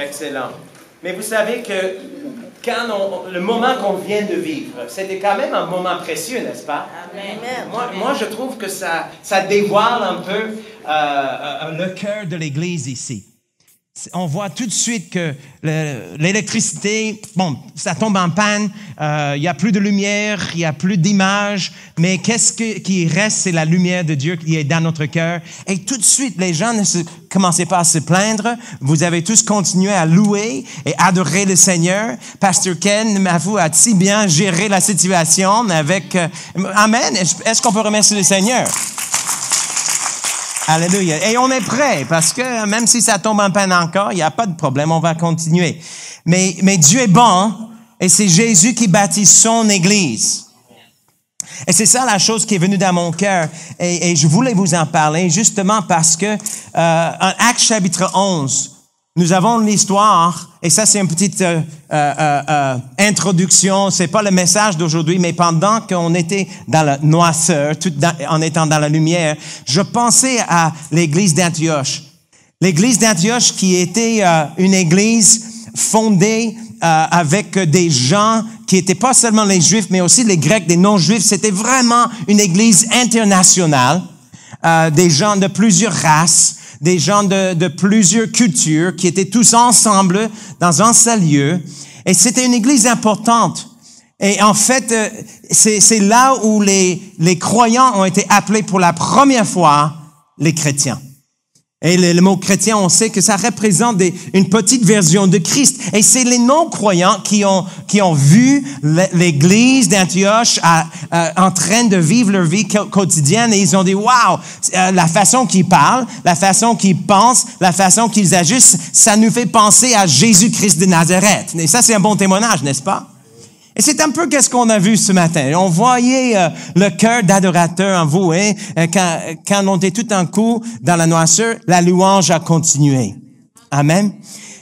Excellent. Mais vous savez que le moment qu'on vient de vivre, c'était quand même un moment précieux, n'est-ce pas? Amen. Moi, je trouve que ça dévoile un peu le cœur de l'Église ici. On voit tout de suite que l'électricité, bon, ça tombe en panne, il n'y a plus de lumière, il n'y a plus d'image, mais qu'est-ce qui reste, c'est la lumière de Dieu qui est dans notre cœur. Et tout de suite, les gens ne commençaient pas à se plaindre, vous avez tous continué à louer et adorer le Seigneur. Pasteur Ken, m'avoue, a si bien géré la situation avec... Amen. Est-ce qu'on peut remercier le Seigneur? Alléluia. Et on est prêt parce que même si ça tombe en panne encore, il n'y a pas de problème, on va continuer. Mais Dieu est bon et c'est Jésus qui bâtit son Église. Et c'est ça la chose qui est venue dans mon cœur. Et je voulais vous en parler justement parce que en Actes chapitre 11, nous avons l'histoire, et ça c'est une petite introduction, c'est pas le message d'aujourd'hui, mais pendant qu'on était dans la noirceur, en étant dans la lumière, je pensais à l'église d'Antioche. L'église d'Antioche qui était une église fondée avec des gens qui étaient pas seulement les Juifs, mais aussi les Grecs, des non-Juifs. C'était vraiment une église internationale, des gens de plusieurs races, des gens de plusieurs cultures qui étaient tous ensemble dans un seul lieu. Et c'était une église importante. Et en fait, c'est là où les croyants ont été appelés pour la première fois les chrétiens. Et le mot chrétien, on sait que ça représente une petite version de Christ. Et c'est les non-croyants qui ont vu l'église d'Antioche en train de vivre leur vie quotidienne et ils ont dit, waouh, la façon qu'ils parlent, la façon qu'ils pensent, la façon qu'ils agissent, ça nous fait penser à Jésus-Christ de Nazareth. Et ça, c'est un bon témoignage, n'est-ce pas? Et c'est un peu qu'est-ce qu'on a vu ce matin. On voyait le cœur d'adorateur en vous, hein? Quand on était tout un coup dans la noirceur, la louange a continué. Amen.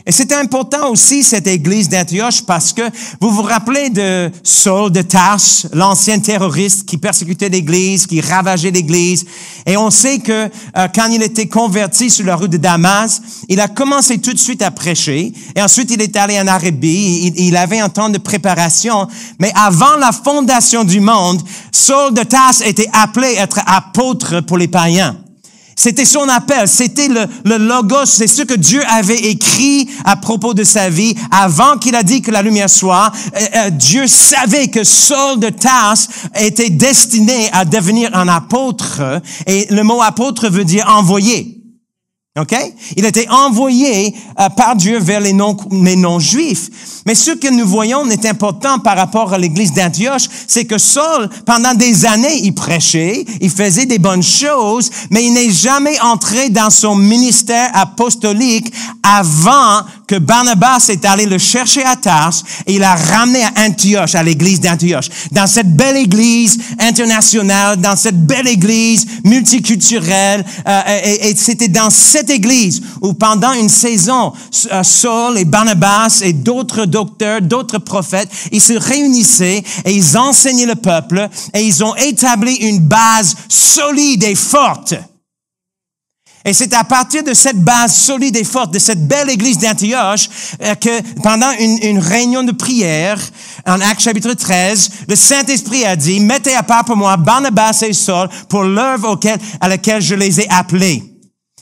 Et c'était important aussi, cette église d'Antioche, parce que vous vous rappelez de Saul de Tarse, l'ancien terroriste qui persécutait l'église, qui ravageait l'église. Et on sait que quand il était converti sur la rue de Damas, il a commencé tout de suite à prêcher. Et ensuite, il est allé en Arabie. Il avait un temps de préparation. Mais avant la fondation du monde, Saul de Tarse était appelé à être apôtre pour les païens. C'était son appel, c'était le logos, c'est ce que Dieu avait écrit à propos de sa vie avant qu'il a dit que la lumière soit. Dieu savait que Saul de Tarse était destiné à devenir un apôtre et le mot apôtre veut dire envoyé. OK? Il était envoyé par Dieu vers les non-juifs. Mais ce que nous voyons est important par rapport à l'église d'Antioche, c'est que Saul, pendant des années, il prêchait, il faisait des bonnes choses, mais il n'est jamais entré dans son ministère apostolique avant que Barnabas est allé le chercher à Tarse et il l'a ramené à Antioche, à l'église d'Antioche. Dans cette belle église internationale, dans cette belle église multiculturelle, et c'était dans cette église où pendant une saison, Saul et Barnabas et d'autres docteurs, d'autres prophètes, ils se réunissaient et ils enseignaient le peuple et ils ont établi une base solide et forte. Et c'est à partir de cette base solide et forte, de cette belle église d'Antioche, que pendant une réunion de prière, en Actes chapitre 13, le Saint-Esprit a dit, mettez à part pour moi Barnabas et Saul pour l'œuvre à laquelle je les ai appelés.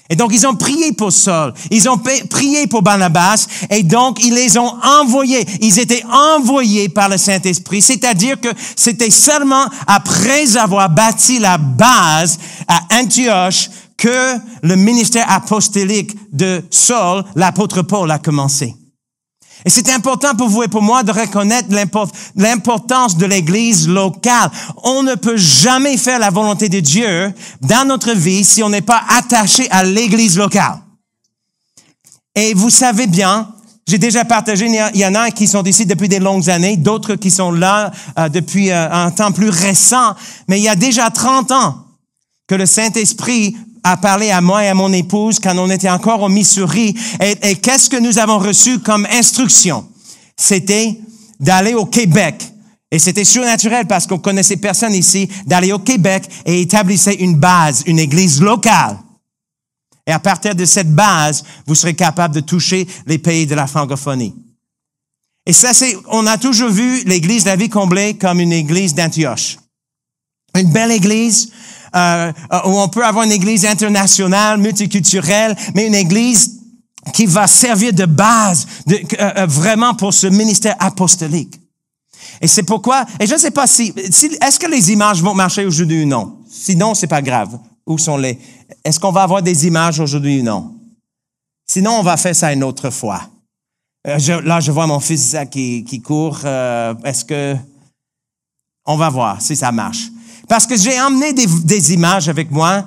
Et donc, ils ont prié pour Saul, ils ont prié pour Barnabas, et donc, ils les ont envoyés. Ils étaient envoyés par le Saint-Esprit, c'est-à-dire que c'était seulement après avoir bâti la base à Antioche que le ministère apostolique de Saul, l'apôtre Paul, a commencé. Et c'est important pour vous et pour moi de reconnaître l'importance de l'Église locale. On ne peut jamais faire la volonté de Dieu dans notre vie si on n'est pas attaché à l'Église locale. Et vous savez bien, j'ai déjà partagé, il y en a qui sont ici depuis des longues années, d'autres qui sont là depuis un temps plus récent, mais il y a déjà 30 ans que le Saint-Esprit a parlé à moi et à mon épouse quand on était encore au Missouri. Et qu'est-ce que nous avons reçu comme instruction? C'était d'aller au Québec. Et c'était surnaturel parce qu'on connaissait personne ici, d'aller au Québec et établir une base, une église locale. Et à partir de cette base, vous serez capable de toucher les pays de la francophonie. Et ça, on a toujours vu l'Église de la Vie comblée comme une église d'Antioche. Une belle église, où on peut avoir une église internationale, multiculturelle, mais une église qui va servir de base vraiment pour ce ministère apostolique. Et c'est pourquoi, et je ne sais pas est-ce que les images vont marcher aujourd'hui ou non? Sinon, c'est pas grave. Où sont est-ce qu'on va avoir des images aujourd'hui ou non? Sinon, on va faire ça une autre fois. Là, je vois mon fils qui court. Est-ce que, on va voir si ça marche. Parce que j'ai emmené des images avec moi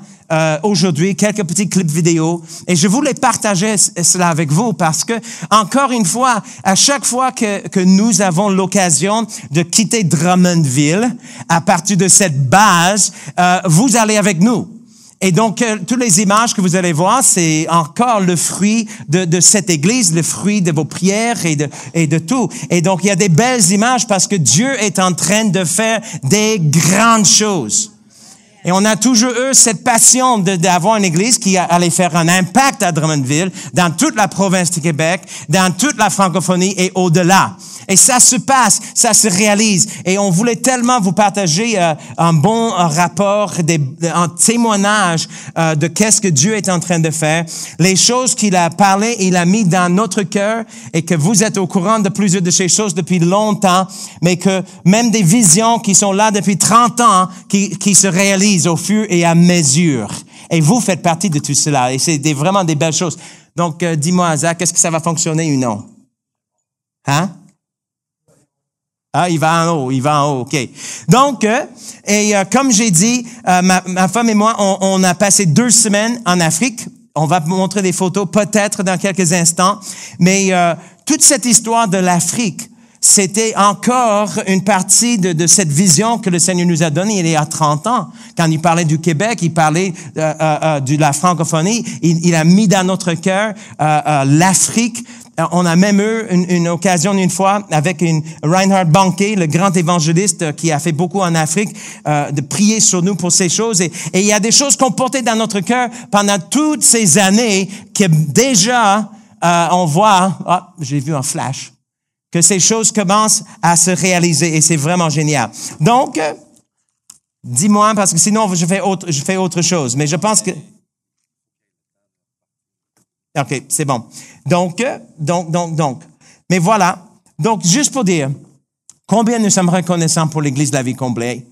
aujourd'hui, quelques petits clips vidéo, et je voulais partager cela avec vous parce que, encore une fois, à chaque fois que nous avons l'occasion de quitter Drummondville, à partir de cette base, vous allez avec nous. Et donc, toutes les images que vous allez voir, c'est encore le fruit de cette église, le fruit de vos prières et de tout. Et donc, il y a des belles images parce que Dieu est en train de faire des grandes choses. Et on a toujours eu cette passion d'avoir une église qui allait faire un impact à Drummondville, dans toute la province du Québec, dans toute la francophonie et au-delà. Et ça se passe, ça se réalise. Et on voulait tellement vous partager un bon rapport, un témoignage de qu'est-ce que Dieu est en train de faire. Les choses qu'il a parlé, il a mis dans notre cœur et que vous êtes au courant de plusieurs de ces choses depuis longtemps, mais que même des visions qui sont là depuis 30 ans, qui se réalisent au fur et à mesure. Et vous faites partie de tout cela. Et c'est vraiment des belles choses. Donc, dis-moi, Zach, est-ce que ça va fonctionner ou non? Hein? Ah, il va en haut, OK. Donc, comme j'ai dit, ma femme et moi, on a passé 2 semaines en Afrique. On va vous montrer des photos peut-être dans quelques instants. Mais toute cette histoire de l'Afrique, c'était encore une partie de cette vision que le Seigneur nous a donnée il y a 30 ans. Quand il parlait du Québec, il parlait de la francophonie. Il a mis dans notre cœur l'Afrique. On a même eu une occasion une fois avec Reinhard Bonnke, le grand évangéliste qui a fait beaucoup en Afrique, de prier sur nous pour ces choses. Et il y a des choses qu'on portait dans notre cœur pendant toutes ces années que déjà on voit, j'ai vu un flash, que ces choses commencent à se réaliser et c'est vraiment génial. Donc, dis-moi, parce que sinon je fais autre chose, mais je pense que... OK, c'est bon. Donc. Mais voilà. Donc, juste pour dire, combien nous sommes reconnaissants pour l'Église de la Vie comblée?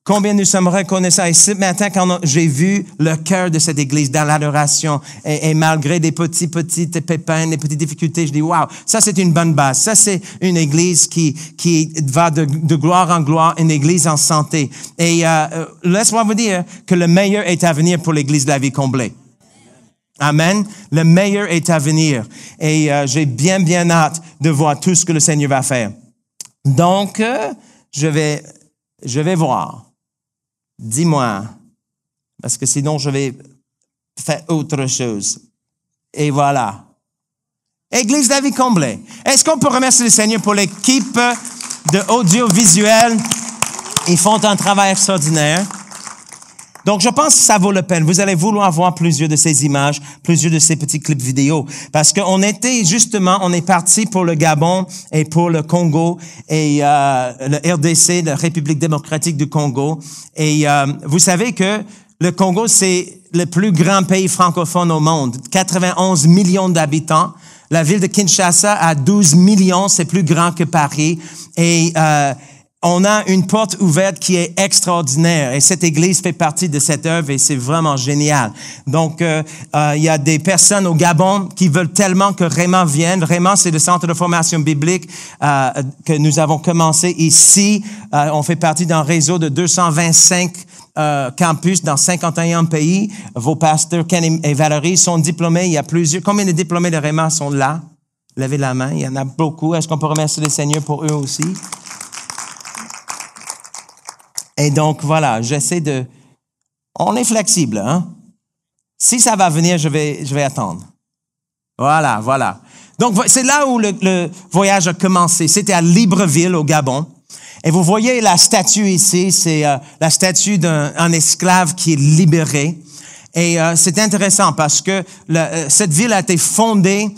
Combien nous sommes reconnaissants? Et ce matin, quand j'ai vu le cœur de cette Église dans l'adoration, et malgré des petits pépins, des petites difficultés, je dis, wow, ça c'est une bonne base. Ça c'est une Église qui va de gloire en gloire, une Église en santé. Et laisse-moi vous dire que le meilleur est à venir pour l'Église de la Vie comblée. Amen. Le meilleur est à venir. Et j'ai bien hâte de voir tout ce que le Seigneur va faire. Donc, je vais voir. Dis-moi. Parce que sinon, je vais faire autre chose. Et voilà. Église de la Vie comblée. Est-ce qu'on peut remercier le Seigneur pour l'équipe de audiovisuel? Ils font un travail extraordinaire. Donc, je pense que ça vaut la peine. Vous allez vouloir voir plusieurs de ces images, plusieurs de ces petits clips vidéo. Parce qu'on est parti pour le Gabon et pour le Congo et le RDC, la République démocratique du Congo. Et vous savez que le Congo, c'est le plus grand pays francophone au monde. 91 millions d'habitants. La ville de Kinshasa a 12 millions, c'est plus grand que Paris. Et on a une porte ouverte qui est extraordinaire et cette église fait partie de cette œuvre et c'est vraiment génial. Donc, il y a des personnes au Gabon qui veulent tellement que Réma vienne. Réma, c'est le centre de formation biblique que nous avons commencé ici. On fait partie d'un réseau de 225 campus dans 51 pays. Vos pasteurs Ken et Valérie sont diplômés. Il y a plusieurs. Combien de diplômés de Réma sont là? Levez la main. Il y en a beaucoup. Est-ce qu'on peut remercier le Seigneur pour eux aussi? Et donc, voilà, on est flexible, hein? Si ça va venir, je vais attendre. Voilà. Donc, c'est là où le voyage a commencé. C'était à Libreville, au Gabon. Et vous voyez la statue ici, c'est la statue d'un esclave qui est libéré. Et c'est intéressant parce que cette ville a été fondée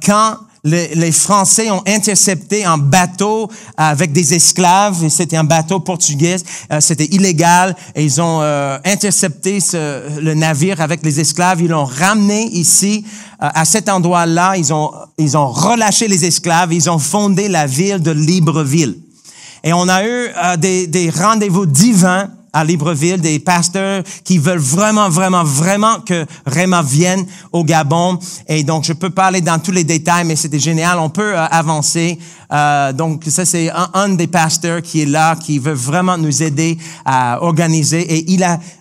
quand les Français ont intercepté un bateau avec des esclaves, et c'était un bateau portugais, c'était illégal, et ils ont intercepté le navire avec les esclaves, ils l'ont ramené ici, à cet endroit-là, ils ont relâché les esclaves, ils ont fondé la ville de Libreville. Et on a eu des rendez-vous divins à Libreville, des pasteurs qui veulent vraiment que Réma vienne au Gabon. Et donc, je peux pas aller dans tous les détails, mais c'était génial. On peut avancer. Donc, ça, c'est un des pasteurs qui est là, qui veut vraiment nous aider à organiser. Et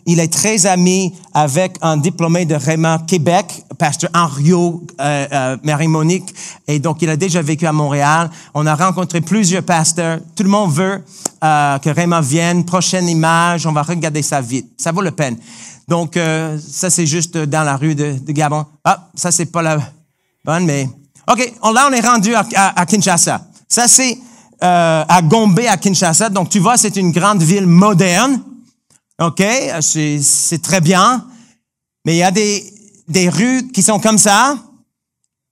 il est très ami avec un diplômé de Réma Québec, pasteur Henriot, Marie-Monique. Et donc, il a déjà vécu à Montréal. On a rencontré plusieurs pasteurs. Tout le monde veut que Réma vienne. Prochaine image, on va regarder ça vite. Ça vaut la peine. Donc, ça, c'est juste dans la rue de Gabon. Ah, ça, c'est pas la bonne, mais... OK, là, on est rendu à Kinshasa. Ça, c'est à Gombe, à Kinshasa. Donc, tu vois, c'est une grande ville moderne. OK, c'est très bien. Mais il y a des rues qui sont comme ça.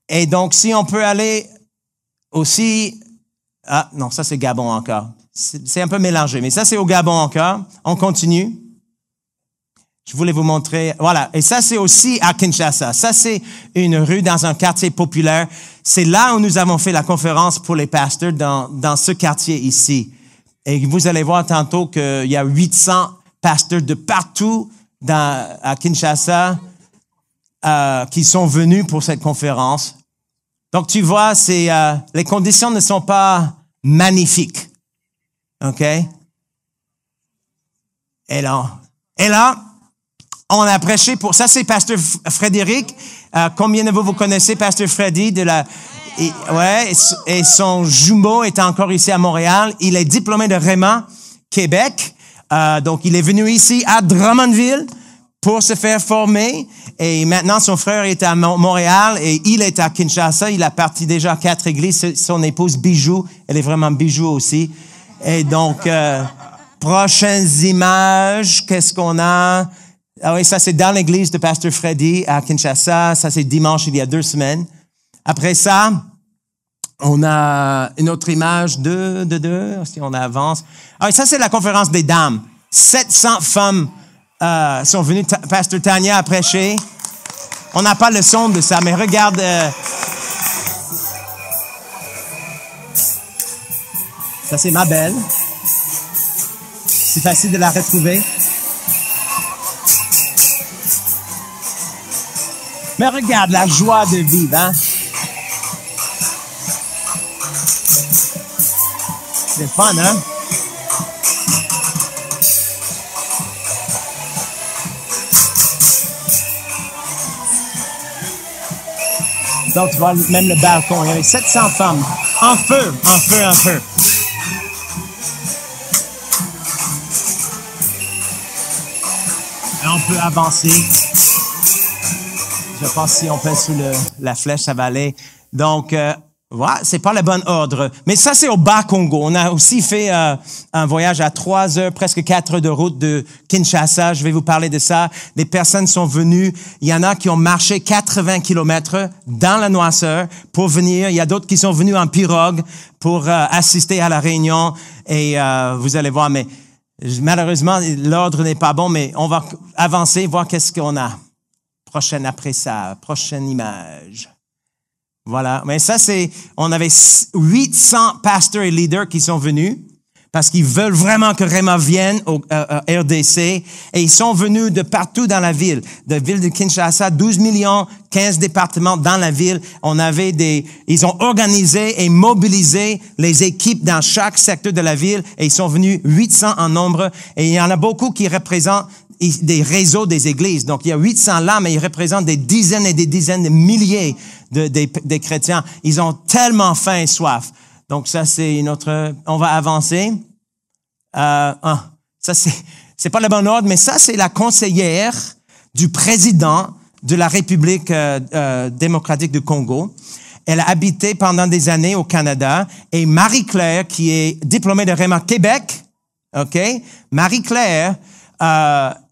Et donc, si on peut aller aussi... Ah, non, ça, c'est Gabon encore. C'est un peu mélangé, mais ça, c'est au Gabon encore. On continue. Je voulais vous montrer. Voilà. Et ça, c'est aussi à Kinshasa. Ça, c'est une rue dans un quartier populaire. C'est là où nous avons fait la conférence pour les pasteurs dans ce quartier ici. Et vous allez voir tantôt qu'il y a 800 pasteurs de partout à Kinshasa qui sont venus pour cette conférence. Donc, tu vois, les conditions ne sont pas magnifiques. OK? Et là, on a prêché pour... Ça, c'est Pasteur Frédéric. Combien de vous connaissez Pasteur Freddy et son jumeau est encore ici à Montréal. Il est diplômé de Réma, Québec. Donc, il est venu ici à Drummondville pour se faire former. Et maintenant, son frère est à Montréal et il est à Kinshasa. Il a parti déjà à 4 églises. Son épouse Bijou, elle est vraiment Bijou aussi. Et donc, prochaines images, qu'est-ce qu'on a? Ah oui, ça c'est dans l'église de Pasteur Freddy à Kinshasa. Ça c'est dimanche il y a 2 semaines. Après ça, on a une autre image si on avance. Ah oui, ça c'est la conférence des dames. 700 femmes sont venues. Pasteur Tania a prêché. On n'a pas le son de ça, mais regarde. Ça c'est ma belle. C'est facile de la retrouver. Mais regarde la joie de vivre, hein? C'est fun, hein? Donc, tu vois même le balcon. Il y avait 700 femmes. En feu. Et on peut avancer. Je pense que si on pèse sur la flèche, ça va aller. Donc, voilà, c'est pas le bon ordre. Mais ça, c'est au Bas-Congo. On a aussi fait un voyage à 3 heures, presque 4 heures de route de Kinshasa. Je vais vous parler de ça. Les personnes sont venues. Il y en a qui ont marché 80 kilomètres dans la noirceur pour venir. Il y a d'autres qui sont venus en pirogue pour assister à la réunion. Et vous allez voir, mais malheureusement, l'ordre n'est pas bon, mais on va avancer, voir qu'est-ce qu'on a. Prochaine image. Voilà. Mais ça, on avait 800 pasteurs et leaders qui sont venus parce qu'ils veulent vraiment que Réma vienne au RDC et ils sont venus de partout dans la ville. De la ville de Kinshasa, 12 millions, 15 départements dans la ville. Ils ont organisé et mobilisé les équipes dans chaque secteur de la ville et ils sont venus 800 en nombre et il y en a beaucoup qui représentent des réseaux des églises. Donc, il y a 800 là, mais ils représentent des dizaines et des dizaines de milliers des chrétiens. Ils ont tellement faim et soif. Donc, ça, c'est une autre... On va avancer. Ça, c'est pas le bon ordre, mais ça, c'est la conseillère du président de la République démocratique du Congo. Elle a habité pendant des années au Canada. Et Marie-Claire, qui est diplômée de Réma Québec, OK? Marie-Claire...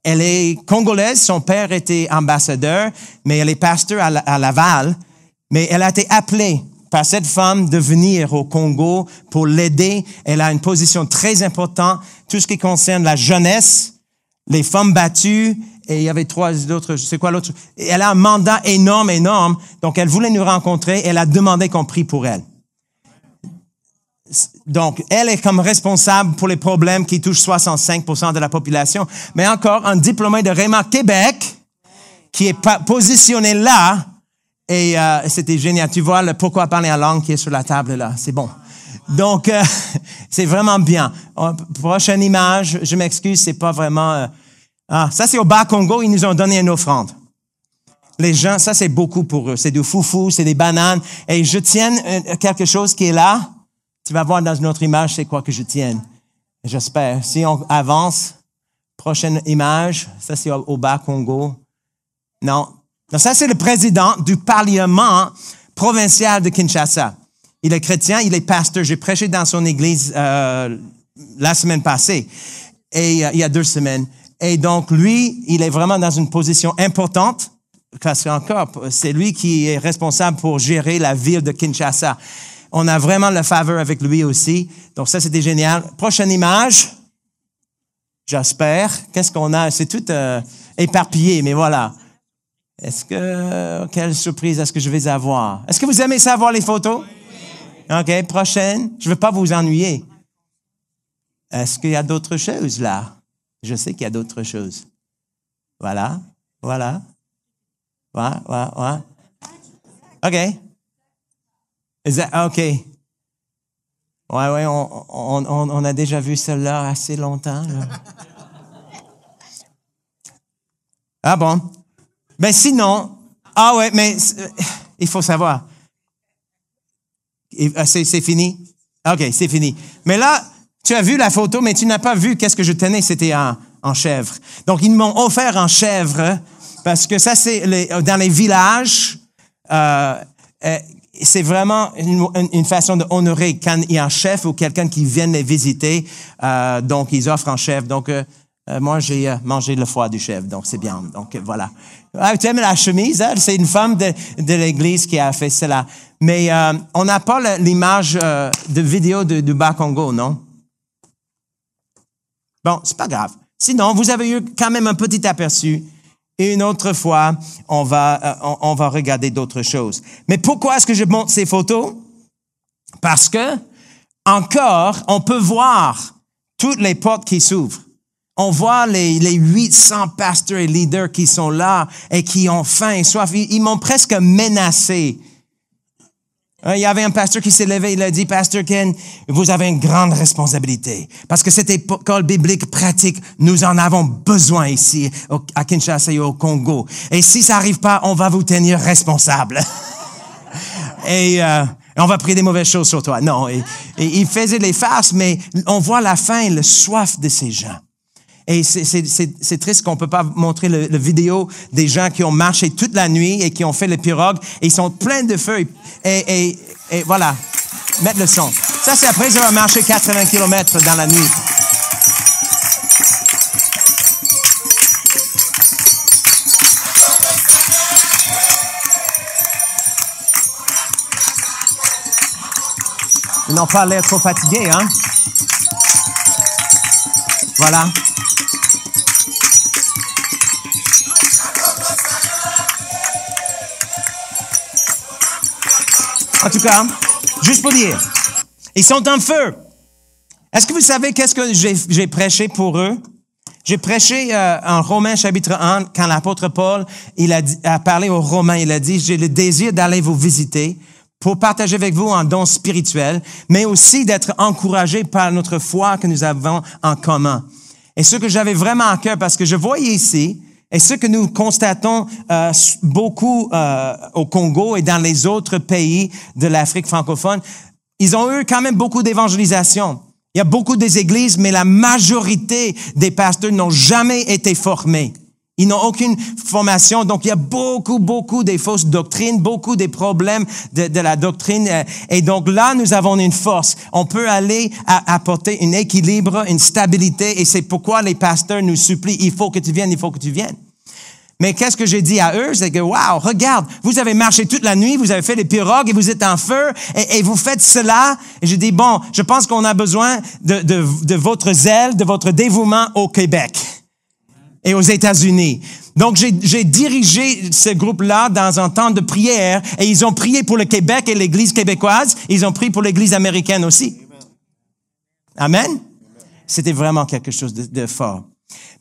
Elle est congolaise, son père était ambassadeur, mais elle est pasteur à Laval. Mais elle a été appelée par cette femme de venir au Congo pour l'aider. Elle a une position très importante, tout ce qui concerne la jeunesse, les femmes battues, et il y avait 3 autres, je sais quoi l'autre. Elle a un mandat énorme. Donc, elle voulait nous rencontrer. Elle a demandé qu'on prie pour elle. Donc, elle est comme responsable pour les problèmes qui touchent 65% de la population. Mais encore, un diplômé de Réma Québec qui est positionné là. Et c'était génial. Tu vois le pourquoi parler en langue qui est sur la table là. C'est bon. Donc, c'est vraiment bien. Prochaine image. Je m'excuse, c'est pas vraiment... ça, c'est au Bas-Congo. Ils nous ont donné une offrande. Les gens, ça, c'est beaucoup pour eux. C'est du foufou, c'est des bananes. Et je tiens quelque chose qui est là. Tu vas voir dans une autre image, c'est quoi que je tienne. J'espère. Si on avance, prochaine image. Ça, c'est au Bas-Congo. Non. Donc, ça, c'est le président du Parlement provincial de Kinshasa. Il est chrétien, il est pasteur. J'ai prêché dans son église la semaine passée, et il y a 2 semaines. Et donc, lui, il est vraiment dans une position importante, parce qu'encore, c'est lui qui est responsable pour gérer la ville de Kinshasa. On a vraiment la faveur avec lui aussi. Donc, ça, c'était génial. Prochaine image. J'espère. Qu'est-ce qu'on a? C'est tout éparpillé, mais voilà. Quelle surprise est-ce que je vais avoir? Est-ce que vous aimez savoir les photos? OK, prochaine. Je ne veux pas vous ennuyer. Est-ce qu'il y a d'autres choses là? Je sais qu'il y a d'autres choses. Voilà. Ouais. OK. OK. Ouais, on a déjà vu celle-là assez longtemps. Là. Ah bon? Ben sinon, mais il faut savoir. C'est fini? OK, c'est fini. Mais là, tu as vu la photo, mais tu n'as pas vu qu'est-ce que je tenais, c'était en chèvre. Donc, ils m'ont offert en chèvre, parce que ça, c'est dans les villages, c'est vraiment une façon d'honorer quand il y a un chef ou quelqu'un qui vient les visiter. Donc, ils offrent un chef. Donc, moi, j'ai mangé le foie du chef, donc c'est bien. Donc, voilà. Tu aimes la chemise? Hein? C'est une femme de l'église qui a fait cela. Mais on n'a pas l'image de vidéo du Bas-Congo, non? Bon, c'est pas grave. Sinon, vous avez eu quand même un petit aperçu. Et une autre fois, on va regarder d'autres choses. Mais pourquoi est-ce que je montre ces photos? Parce que, encore, on peut voir toutes les portes qui s'ouvrent. On voit les 800 pasteurs et leaders qui sont là et qui ont faim et soif. Ils m'ont presque menacé. Il y avait un pasteur qui s'est levé, il a dit, Pasteur Ken, vous avez une grande responsabilité. Parce que cette école biblique pratique, nous en avons besoin ici, à Kinshasa et au Congo. Et si ça n'arrive pas, on va vous tenir responsable. Et on va prier des mauvaises choses sur toi. Non, et il faisait les farces, mais on voit la faim, le soif de ces gens. Et c'est triste qu'on peut pas montrer le vidéo des gens qui ont marché toute la nuit et qui ont fait les pirogues et ils sont pleins de feu. Et voilà, mettre le son. Ça, c'est après avoir marché 80 km dans la nuit. Ils n'ont pas l'air trop fatigués, hein? Voilà. En tout cas, juste pour dire, ils sont en feu. Est-ce que vous savez qu'est-ce que j'ai prêché pour eux? J'ai prêché en Romains chapitre 1, quand l'apôtre Paul a parlé aux Romains, il a dit, j'ai le désir d'aller vous visiter pour partager avec vous un don spirituel, mais aussi d'être encouragé par notre foi que nous avons en commun. Et ce que j'avais vraiment à cœur, parce que je voyais ici, et ce que nous constatons beaucoup au Congo et dans les autres pays de l'Afrique francophone, ils ont eu quand même beaucoup d'évangélisation. Il y a beaucoup des églises, mais la majorité des pasteurs n'ont jamais été formés. Ils n'ont aucune formation. Donc, il y a beaucoup des fausses doctrines, beaucoup des problèmes de la doctrine. Et donc, là, nous avons une force. On peut aller apporter un équilibre, une stabilité. Et c'est pourquoi les pasteurs nous supplient, il faut que tu viennes, il faut que tu viennes. Mais qu'est-ce que j'ai dit à eux? C'est que, wow, regarde, vous avez marché toute la nuit, vous avez fait des pirogues et vous êtes en feu et vous faites cela. Et j'ai dit, bon, je pense qu'on a besoin de votre zèle, de votre dévouement au Québec et aux États-Unis. Donc, j'ai dirigé ce groupe-là dans un temps de prière et ils ont prié pour le Québec et l'Église québécoise. Ils ont prié pour l'Église américaine aussi. Amen? C'était vraiment quelque chose de fort.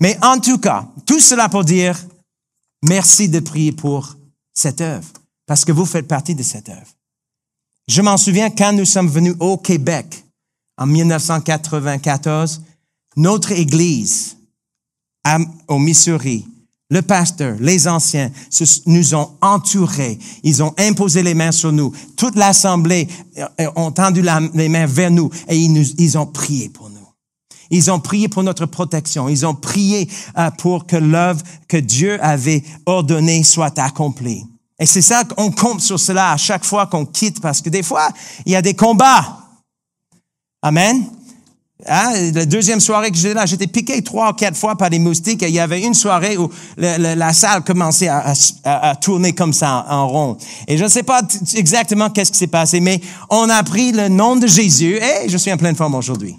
Mais en tout cas, tout cela pour dire, merci de prier pour cette œuvre, parce que vous faites partie de cette œuvre. Je m'en souviens quand nous sommes venus au Québec en 1994, notre Église au Missouri, le pasteur, les anciens nous ont entourés. Ils ont imposé les mains sur nous. Toute l'assemblée ont tendu les mains vers nous et ils ont prié pour nous. Ils ont prié pour notre protection. Ils ont prié pour que l'œuvre que Dieu avait ordonnée soit accomplie. Et c'est ça qu'on compte sur cela à chaque fois qu'on quitte, parce que des fois, il y a des combats. Amen. La deuxième soirée que j'étais là, j'étais piqué 3 ou 4 fois par des moustiques et il y avait une soirée où la salle commençait à tourner comme ça en rond. Et je ne sais pas exactement qu'est-ce qui s'est passé, mais on a pris le nom de Jésus et je suis en pleine forme aujourd'hui.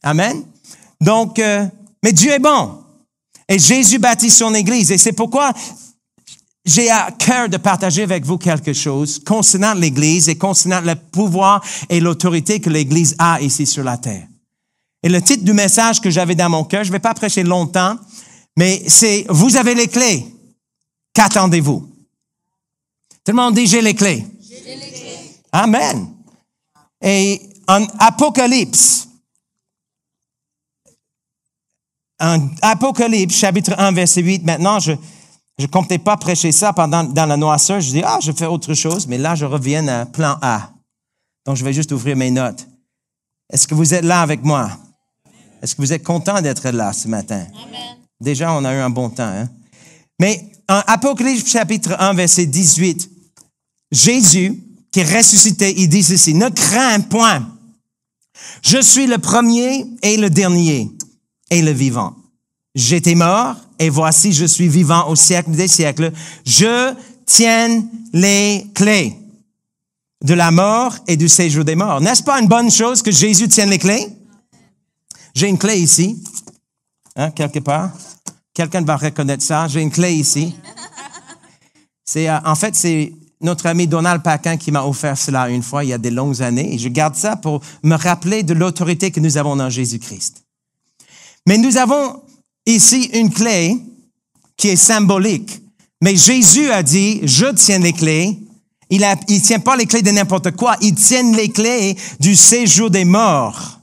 Amen. Donc, mais Dieu est bon. Et Jésus bâtit son Église. Et c'est pourquoi j'ai à cœur de partager avec vous quelque chose concernant l'Église et concernant le pouvoir et l'autorité que l'Église a ici sur la terre. Et le titre du message que j'avais dans mon cœur, je ne vais pas prêcher longtemps, mais c'est « Vous avez les clés. Qu'attendez-vous? » Tout le monde dit « J'ai les clés. » J'ai les clés. Amen. Et en Apocalypse, chapitre 1, verset 8, maintenant, je comptais pas prêcher ça dans la noirceur. Je dis, je fais autre chose, mais là, je reviens à plan A. Donc, je vais juste ouvrir mes notes. Est-ce que vous êtes là avec moi? Est-ce que vous êtes content d'être là ce matin? Amen. Déjà, on a eu un bon temps. Hein? Mais en Apocalypse, chapitre 1, verset 18, Jésus, qui est ressuscité, il dit ceci, « Ne crains point. Je suis le premier et le dernier et le vivant. J'étais mort, et voici, je suis vivant au siècle des siècles. Je tiens les clés de la mort et du séjour des morts. » N'est-ce pas une bonne chose que Jésus tienne les clés? J'ai une clé ici, quelque part. Quelqu'un va reconnaître ça. J'ai une clé ici. En fait, c'est notre ami Donald Paquin qui m'a offert cela une fois, il y a des longues années. Et je garde ça pour me rappeler de l'autorité que nous avons dans Jésus-Christ. Mais nous avons ici une clé qui est symbolique. Mais Jésus a dit, je tiens les clés. Il tient pas les clés de n'importe quoi. Il tient les clés du séjour des morts.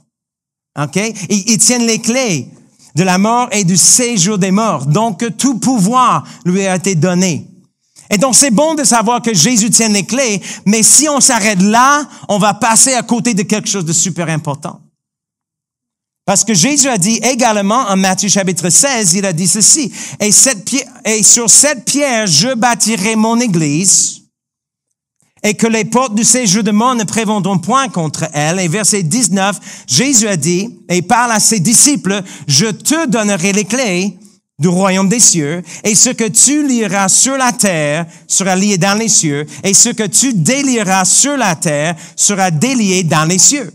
OK? Il tient les clés de la mort et du séjour des morts. Donc, tout pouvoir lui a été donné. Et donc, c'est bon de savoir que Jésus tient les clés, mais si on s'arrête là, on va passer à côté de quelque chose de super important. Parce que Jésus a dit également en Matthieu chapitre 16, il a dit ceci, et sur cette pierre, je bâtirai mon église, et que les portes du séjour de mort ne prévaudront point contre elle. Et verset 19, Jésus a dit, et parle à ses disciples, je te donnerai les clés du royaume des cieux, et ce que tu lieras sur la terre sera lié dans les cieux, et ce que tu délieras sur la terre sera délié dans les cieux.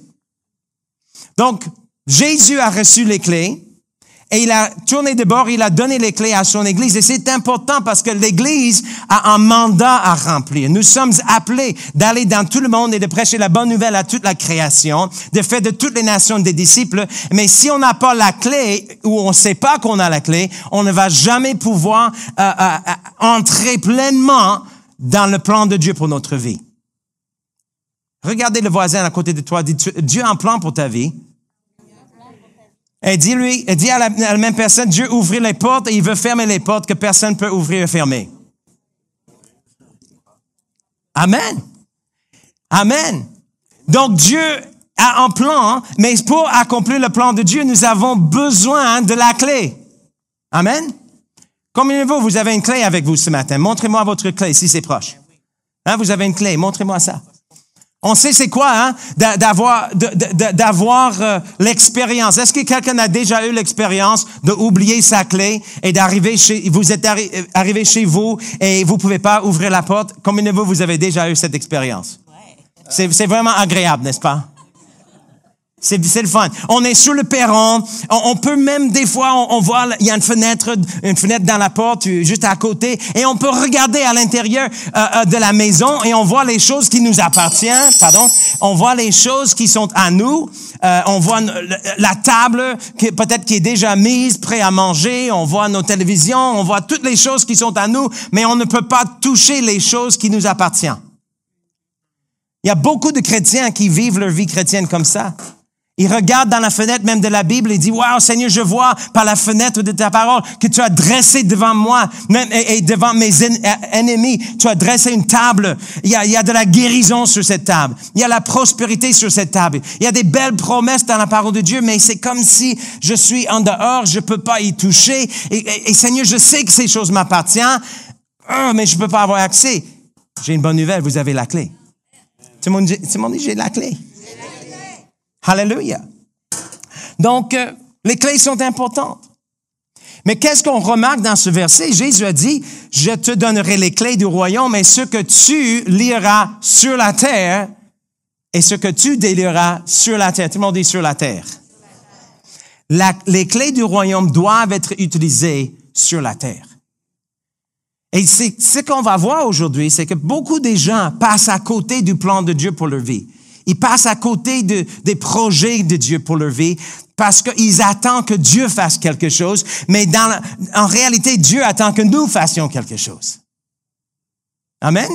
Donc, Jésus a reçu les clés et il a tourné de bord, il a donné les clés à son Église. Et c'est important parce que l'Église a un mandat à remplir. Nous sommes appelés d'aller dans tout le monde et de prêcher la bonne nouvelle à toute la création, de faire de toutes les nations des disciples. Mais si on n'a pas la clé ou on ne sait pas qu'on a la clé, on ne va jamais pouvoir entrer pleinement dans le plan de Dieu pour notre vie. Regardez le voisin à côté de toi, dis, Dieu a un plan pour ta vie. Et dis à la même personne, Dieu ouvre les portes et il veut fermer les portes que personne ne peut ouvrir et fermer. Amen. Amen. Donc Dieu a un plan, mais pour accomplir le plan de Dieu, nous avons besoin de la clé. Amen. Combien de vous, vous avez une clé avec vous ce matin? Montrez-moi votre clé si c'est proche. Hein, vous avez une clé, montrez-moi ça. On sait c'est quoi, hein, d'avoir l'expérience. Est-ce que quelqu'un a déjà eu l'expérience d'oublier sa clé et d'arriver vous êtes arrivé chez vous et vous pouvez pas ouvrir la porte? Combien de vous, vous avez déjà eu cette expérience? Ouais. C'est vraiment agréable, n'est-ce pas? C'est le fun. On est sur le perron. On peut même, des fois, on voit, il y a une fenêtre dans la porte, juste à côté, et on peut regarder à l'intérieur de la maison et on voit les choses qui nous appartiennent, On voit les choses qui sont à nous. On voit la table, peut-être qui est déjà mise, prêt à manger. On voit nos télévisions. On voit toutes les choses qui sont à nous, mais on ne peut pas toucher les choses qui nous appartiennent. Il y a beaucoup de chrétiens qui vivent leur vie chrétienne comme ça. Il regarde dans la fenêtre même de la Bible et dit, « Wow, Seigneur, je vois par la fenêtre de ta parole que tu as dressé devant moi même, et devant mes ennemis. Tu as dressé une table. Il y a de la guérison sur cette table. Il y a la prospérité sur cette table. Il y a des belles promesses dans la parole de Dieu, mais c'est comme si je suis en dehors, je peux pas y toucher. Et Seigneur, je sais que ces choses m'appartiennent, mais je peux pas avoir accès. » J'ai une bonne nouvelle, vous avez la clé. Tout le monde dit, j'ai la clé. Hallelujah. Donc, les clés sont importantes. Mais qu'est-ce qu'on remarque dans ce verset? Jésus a dit, « Je te donnerai les clés du royaume et ce que tu liras sur la terre et ce que tu délieras sur la terre. » Tout le monde dit « sur la terre ». Les clés du royaume doivent être utilisées sur la terre. Et c'est ce qu'on va voir aujourd'hui, c'est que beaucoup de gens passent à côté du plan de Dieu pour leur vie. Ils passent à côté des projets de Dieu pour leur vie parce qu'ils attendent que Dieu fasse quelque chose, mais en réalité, Dieu attend que nous fassions quelque chose. Amen?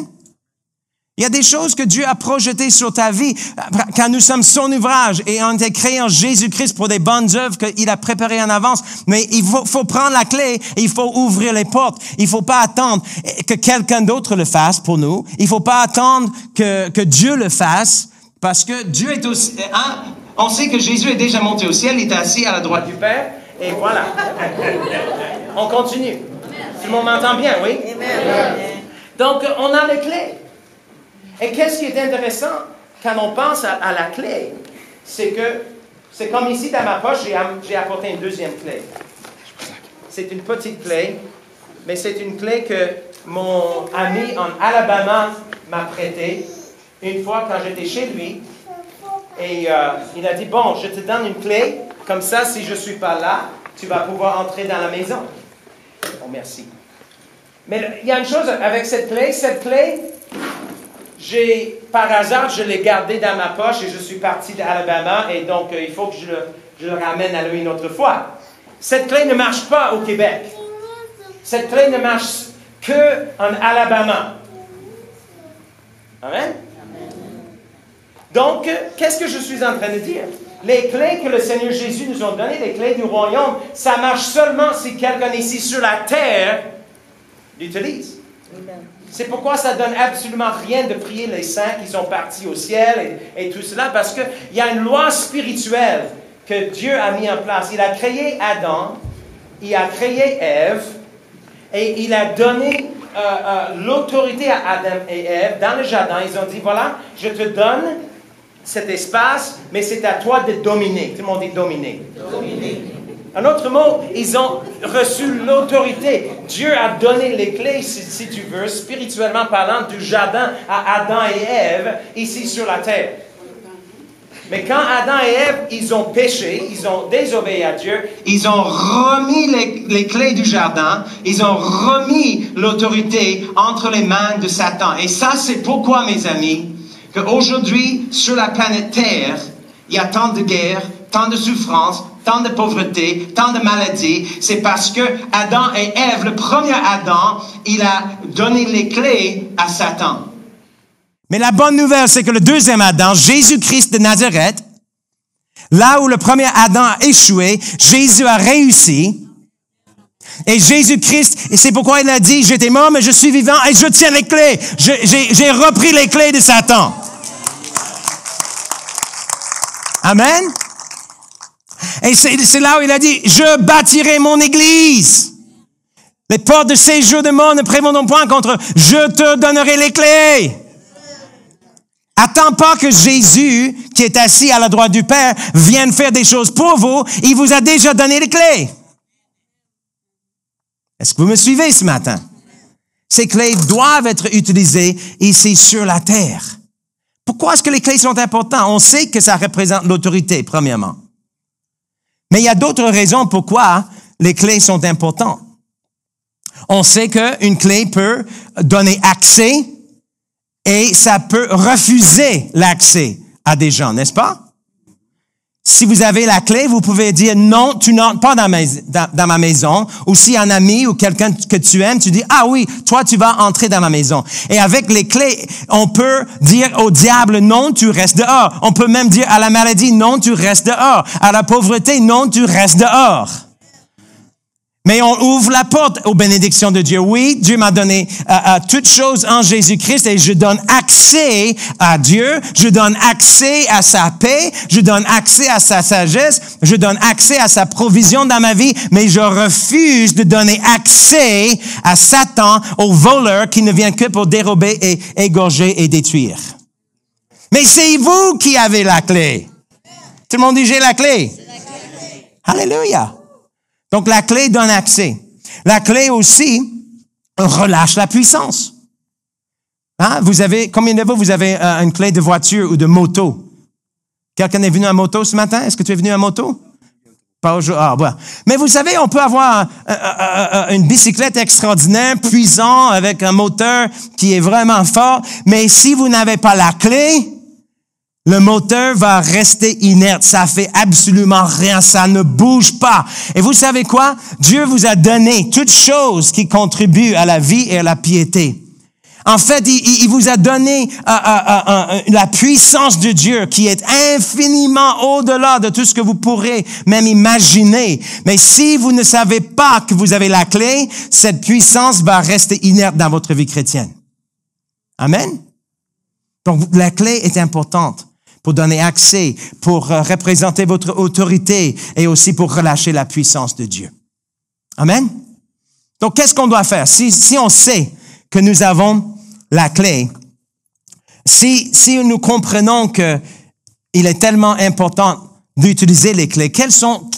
Il y a des choses que Dieu a projetées sur ta vie quand nous sommes son ouvrage et on été créés en Jésus-Christ pour des bonnes œuvres qu'il a préparées en avance. Mais il faut prendre la clé et il faut ouvrir les portes. Il faut pas attendre que quelqu'un d'autre le fasse pour nous. Il faut pas attendre que Dieu le fasse. Parce que Dieu est aussi... Hein? On sait que Jésus est déjà monté au ciel, il est assis à la droite du Père, et voilà. On continue. Tout le monde m'entend bien, oui? Amen. Donc, on a les clés. Et qu'est-ce qui est intéressant quand on pense à la clé? C'est que, c'est comme ici dans ma poche, j'ai apporté une deuxième clé. C'est une petite clé, mais c'est une clé que mon ami en Alabama m'a prêtée. Une fois, quand j'étais chez lui, et il a dit, bon, je te donne une clé, comme ça, si je ne suis pas là, tu vas pouvoir entrer dans la maison. Oh, merci. Mais il y a une chose avec cette clé, par hasard, je l'ai gardée dans ma poche et je suis parti d'Alabama, et donc il faut que je le ramène à lui une autre fois. Cette clé ne marche pas au Québec. Cette clé ne marche qu'en Alabama. Amen? Donc, qu'est-ce que je suis en train de dire? Les clés que le Seigneur Jésus nous a données, les clés du royaume, ça marche seulement si quelqu'un ici sur la terre l'utilise. C'est pourquoi ça ne donne absolument rien de prier les saints qui sont partis au ciel et tout cela, parce qu'il y a une loi spirituelle que Dieu a mis en place. Il a créé Adam, il a créé Ève, et il a donné l'autorité à Adam et Ève dans le jardin. Ils ont dit, voilà, je te donne cet espace, mais c'est à toi de dominer. Tout le monde dit dominer. Dominer. En autre mot, ils ont reçu l'autorité. Dieu a donné les clés, si tu veux, spirituellement parlant, du jardin à Adam et Ève, ici sur la terre. Mais quand Adam et Ève, ils ont péché, ils ont désobéi à Dieu, ils ont remis les clés du jardin, ils ont remis l'autorité entre les mains de Satan. Et ça, c'est pourquoi, mes amis, qu'aujourd'hui, sur la planète Terre, il y a tant de guerres, tant de souffrances, tant de pauvreté, tant de maladies. C'est parce que Adam et Ève, le premier Adam, il a donné les clés à Satan. Mais la bonne nouvelle, c'est que le deuxième Adam, Jésus-Christ de Nazareth, là où le premier Adam a échoué, Jésus a réussi. Et Jésus-Christ, et c'est pourquoi il a dit, j'étais mort, mais je suis vivant et je tiens les clés. J'ai repris les clés de Satan. Amen. Et c'est là où il a dit, je bâtirai mon église. Les portes de séjour de mort ne prévaudront point contre « Je te donnerai les clés ». Attends pas que Jésus, qui est assis à la droite du Père, vienne faire des choses pour vous. Il vous a déjà donné les clés. Est-ce que vous me suivez ce matin? Ces clés doivent être utilisées ici sur la terre. Pourquoi est-ce que les clés sont importantes? On sait que ça représente l'autorité, premièrement. Mais il y a d'autres raisons pourquoi les clés sont importantes. On sait qu'une clé peut donner accès et ça peut refuser l'accès à des gens, n'est-ce pas? Si vous avez la clé, vous pouvez dire non, tu n'entres pas dans ma maison. Ou si un ami ou quelqu'un que tu aimes, tu dis ah oui, toi tu vas entrer dans ma maison. Et avec les clés, on peut dire au diable non, tu restes dehors. On peut même dire à la maladie non, tu restes dehors. À la pauvreté non, tu restes dehors. Mais on ouvre la porte aux bénédictions de Dieu. Oui, Dieu m'a donné toutes choses en Jésus-Christ et je donne accès à Dieu, je donne accès à sa paix, je donne accès à sa sagesse, je donne accès à sa provision dans ma vie, mais je refuse de donner accès à Satan, au voleur qui ne vient que pour dérober et égorger et détruire. Mais c'est vous qui avez la clé. Tout le monde dit j'ai la clé. Alléluia. Donc, la clé donne accès. La clé aussi relâche la puissance. Hein? Combien de vous avez une clé de voiture ou de moto? Quelqu'un est venu à moto ce matin? Est-ce que tu es venu à moto? Pas aujourd'hui. Ah, voilà. Mais vous savez, on peut avoir une bicyclette extraordinaire, puissante, avec un moteur qui est vraiment fort. Mais si vous n'avez pas la clé, le moteur va rester inerte. Ça fait absolument rien. Ça ne bouge pas. Et vous savez quoi? Dieu vous a donné toutes choses qui contribuent à la vie et à la piété. En fait, il vous a donné la puissance de Dieu qui est infiniment au-delà de tout ce que vous pourrez même imaginer. Mais si vous ne savez pas que vous avez la clé, cette puissance va rester inerte dans votre vie chrétienne. Amen? Donc, la clé est importante pour donner accès, pour représenter votre autorité et aussi pour relâcher la puissance de Dieu. Amen? Donc, qu'est-ce qu'on doit faire? Si on sait que nous avons la clé, si nous comprenons que il est tellement important d'utiliser les clés, quelles sont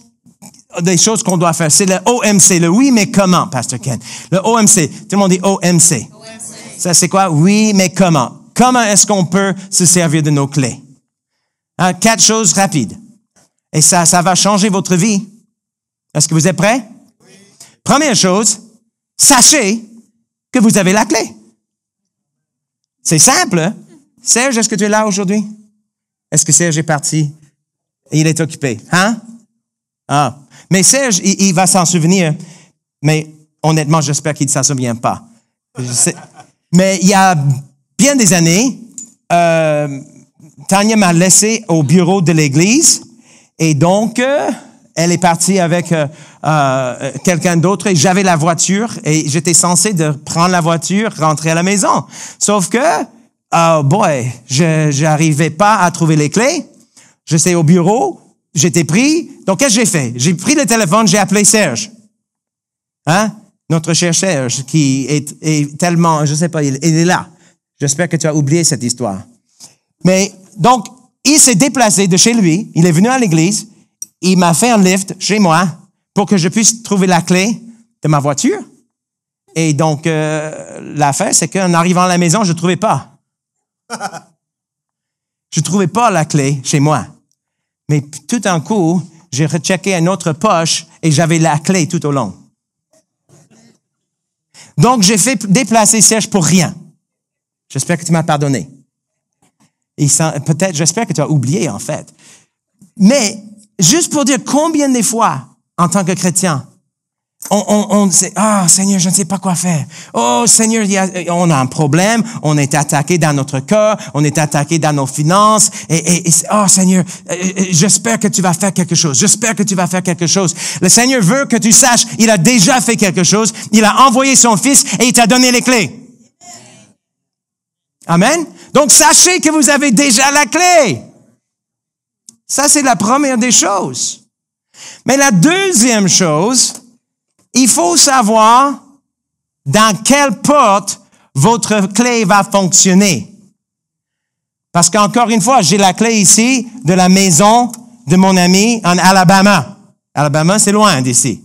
des choses qu'on doit faire? C'est le OMC, le oui, mais comment, Pasteur Ken? Le OMC, tout le monde dit OMC. Ça, c'est quoi? Oui, mais comment? Comment est-ce qu'on peut se servir de nos clés? 4 choses rapides. Et ça va changer votre vie. Est-ce que vous êtes prêts? Oui. Première chose, sachez que vous avez la clé. C'est simple, hein? Serge, est-ce que tu es là aujourd'hui? Est-ce que Serge est parti? Il est occupé, hein? Ah. Mais Serge, il va s'en souvenir. Mais honnêtement, j'espère qu'il ne s'en souvient pas. Mais il y a bien des années, Tania m'a laissé au bureau de l'église et donc elle est partie avec quelqu'un d'autre et j'avais la voiture et j'étais censé de prendre la voiture, rentrer à la maison. Sauf que, j'arrivais pas à trouver les clés. J'étais au bureau, j'étais pris. Donc, qu'est-ce que j'ai fait? J'ai pris le téléphone, j'ai appelé Serge. Hein? Notre cher Serge qui est tellement, je sais pas, il est là. J'espère que tu as oublié cette histoire. Mais, donc, il s'est déplacé de chez lui, il est venu à l'église, il m'a fait un lift chez moi pour que je puisse trouver la clé de ma voiture. Et donc, l'affaire, c'est qu'en arrivant à la maison, je ne trouvais pas. Je ne trouvais pas la clé chez moi. Mais tout d'un coup, j'ai rechecké une autre poche et j'avais la clé tout au long. Donc, j'ai fait déplacer Serge pour rien. J'espère que tu m'as pardonné. Peut-être, j'espère que tu as oublié, en fait. Mais, juste pour dire combien de fois, en tant que chrétien, on sait, Seigneur, je ne sais pas quoi faire. Oh, Seigneur, on a un problème, on est attaqué dans notre cœur, on est attaqué dans nos finances, et Seigneur, j'espère que tu vas faire quelque chose, j'espère que tu vas faire quelque chose. Le Seigneur veut que tu saches, il a déjà fait quelque chose, il a envoyé son Fils et il t'a donné les clés. Amen. Donc, sachez que vous avez déjà la clé. Ça, c'est la première des choses. Mais la deuxième chose, il faut savoir dans quelle porte votre clé va fonctionner. Parce qu'encore une fois, j'ai la clé ici de la maison de mon ami en Alabama. Alabama, c'est loin d'ici.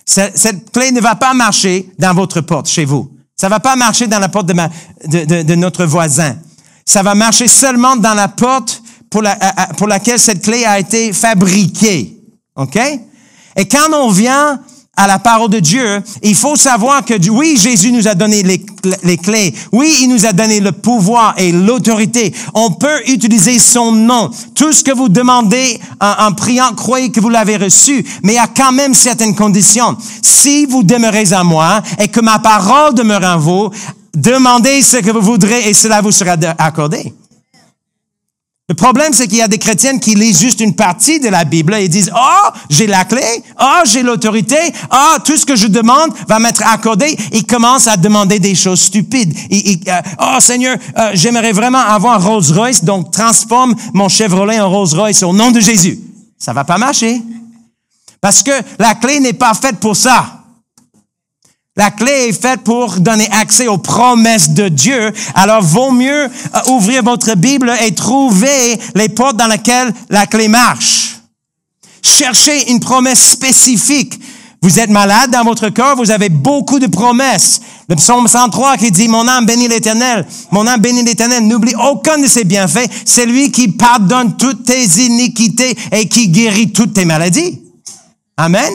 Cette clé ne va pas marcher dans votre porte, chez vous. Ça va pas marcher dans la porte de notre voisin. Ça va marcher seulement dans la porte pour laquelle cette clé a été fabriquée. OK? Et quand on vient à la parole de Dieu, il faut savoir que oui, Jésus nous a donné les clés. Oui, il nous a donné le pouvoir et l'autorité. On peut utiliser son nom. Tout ce que vous demandez en priant, croyez que vous l'avez reçu. Mais il y a quand même certaines conditions. Si vous demeurez en moi et que ma parole demeure en vous, demandez ce que vous voudrez et cela vous sera accordé. Le problème, c'est qu'il y a des chrétiens qui lisent juste une partie de la Bible et disent « Oh, j'ai la clé. Oh, j'ai l'autorité. Oh, tout ce que je demande va m'être accordé. » Ils commencent à demander des choses stupides. Oh, Seigneur, j'aimerais vraiment avoir un Rolls-Royce, donc transforme mon Chevrolet en Rolls-Royce au nom de Jésus. Ça va pas marcher. Parce que la clé n'est pas faite pour ça. La clé est faite pour donner accès aux promesses de Dieu. Alors, vaut mieux ouvrir votre Bible et trouver les portes dans lesquelles la clé marche. Cherchez une promesse spécifique. Vous êtes malade dans votre corps, vous avez beaucoup de promesses. Le psaume 103 qui dit « Mon âme bénit l'Éternel. Mon âme bénit l'Éternel. N'oublie aucun de ses bienfaits. C'est lui qui pardonne toutes tes iniquités et qui guérit toutes tes maladies. » Amen.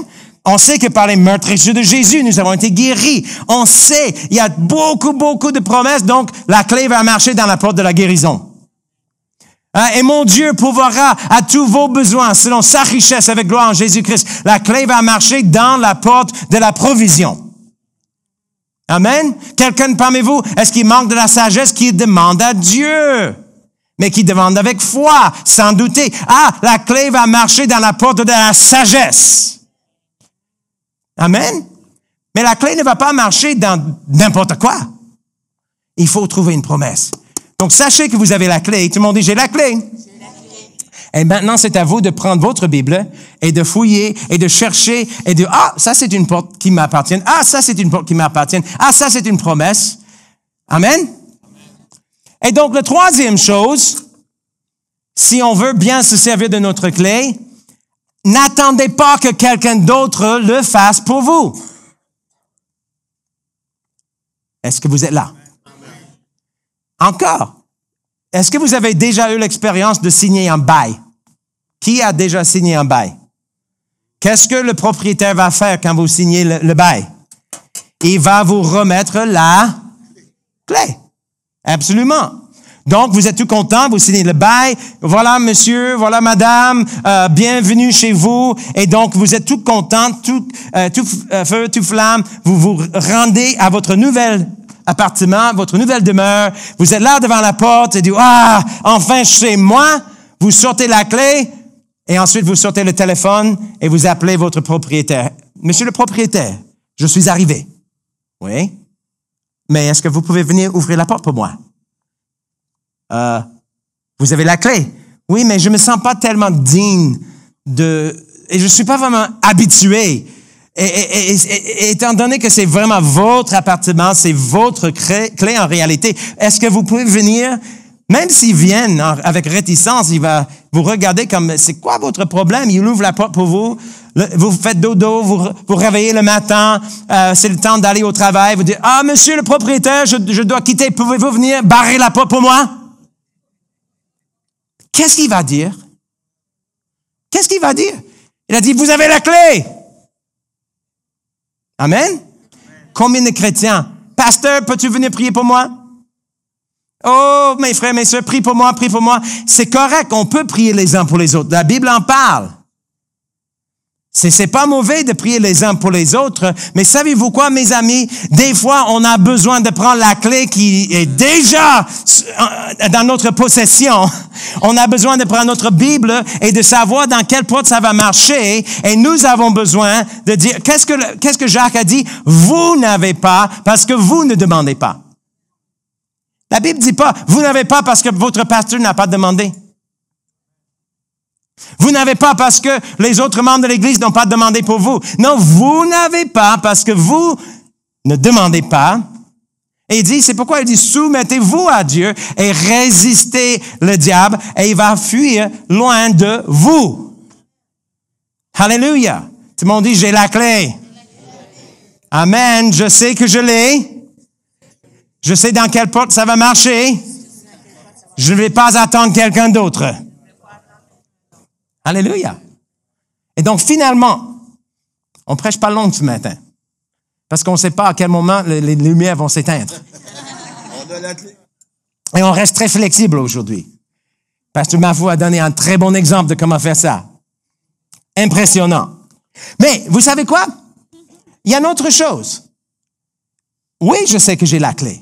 On sait que par les meurtrissures de Jésus, nous avons été guéris. On sait, il y a beaucoup de promesses, donc la clé va marcher dans la porte de la guérison. Et mon Dieu pourvoira à tous vos besoins selon sa richesse avec gloire en Jésus-Christ. La clé va marcher dans la porte de la provision. Amen. Quelqu'un parmi vous, est-ce qu'il manque de la sagesse qui demande à Dieu? Mais qui demande avec foi, sans douter. Ah, la clé va marcher dans la porte de la sagesse. Amen. Mais la clé ne va pas marcher dans n'importe quoi. Il faut trouver une promesse. Donc, sachez que vous avez la clé. Tout le monde dit, j'ai la clé. Et maintenant, c'est à vous de prendre votre Bible et de fouiller et de chercher et de, ah, ça c'est une porte qui m'appartient. Ah, ça c'est une porte qui m'appartient. Ah, ça c'est une promesse. Amen. Et donc, la troisième chose, si on veut bien se servir de notre clé, n'attendez pas que quelqu'un d'autre le fasse pour vous. Est-ce que vous êtes là? Encore. Est-ce que vous avez déjà eu l'expérience de signer un bail? Qui a déjà signé un bail? Qu'est-ce que le propriétaire va faire quand vous signez le bail? Il va vous remettre la clé. Absolument. Donc, vous êtes tout content, vous signez le bail. Voilà, monsieur, voilà, madame, bienvenue chez vous. Et donc, vous êtes tout content, tout feu, tout flamme. Vous vous rendez à votre nouvel appartement, votre nouvelle demeure. Vous êtes là devant la porte et dites, ah, enfin chez moi. Vous sortez la clé et ensuite vous sortez le téléphone et vous appelez votre propriétaire. Monsieur le propriétaire, je suis arrivé. Oui. Mais est-ce que vous pouvez venir ouvrir la porte pour moi? Vous avez la clé. Oui, mais je me sens pas tellement digne et je suis pas vraiment habitué. Et étant donné que c'est vraiment votre appartement, c'est votre clé en réalité, est-ce que vous pouvez venir, même s'ils viennent avec réticence, il va vous regarder comme, c'est quoi votre problème? Il ouvre la porte pour vous, vous faites dodo, vous réveillez le matin, c'est le temps d'aller au travail, vous dites, ah, monsieur le propriétaire, je dois quitter, pouvez-vous venir barrer la porte pour moi? Qu'est-ce qu'il va dire? Qu'est-ce qu'il va dire? Il a dit, vous avez la clé! Amen? Combien de chrétiens? Pasteur, peux-tu venir prier pour moi? Oh, mes frères, mes sœurs, prie pour moi, prie pour moi. C'est correct, on peut prier les uns pour les autres. La Bible en parle. C'est pas mauvais de prier les uns pour les autres, mais savez-vous quoi, mes amis? Des fois, on a besoin de prendre la clé qui est déjà dans notre possession. On a besoin de prendre notre Bible et de savoir dans quelle porte ça va marcher. Et nous avons besoin de dire, qu'est-ce que Jacques a dit? Vous n'avez pas parce que vous ne demandez pas. La Bible dit pas, vous n'avez pas parce que votre pasteur n'a pas demandé. Vous n'avez pas parce que les autres membres de l'Église n'ont pas demandé pour vous. Non, vous n'avez pas parce que vous ne demandez pas. Et il dit, c'est pourquoi il dit, soumettez-vous à Dieu et résistez le diable et il va fuir loin de vous. Alléluia. Tout le monde dit, j'ai la clé. Amen. Je sais que je l'ai. Je sais dans quelle porte ça va marcher. Je ne vais pas attendre quelqu'un d'autre. Alléluia. Et donc, finalement, on prêche pas long ce matin. Parce qu'on ne sait pas à quel moment les lumières vont s'éteindre. Et on reste très flexible aujourd'hui. Pasteur Mafou a donné un très bon exemple de comment faire ça. Impressionnant. Mais, vous savez quoi? Il y a une autre chose. Oui, je sais que j'ai la clé.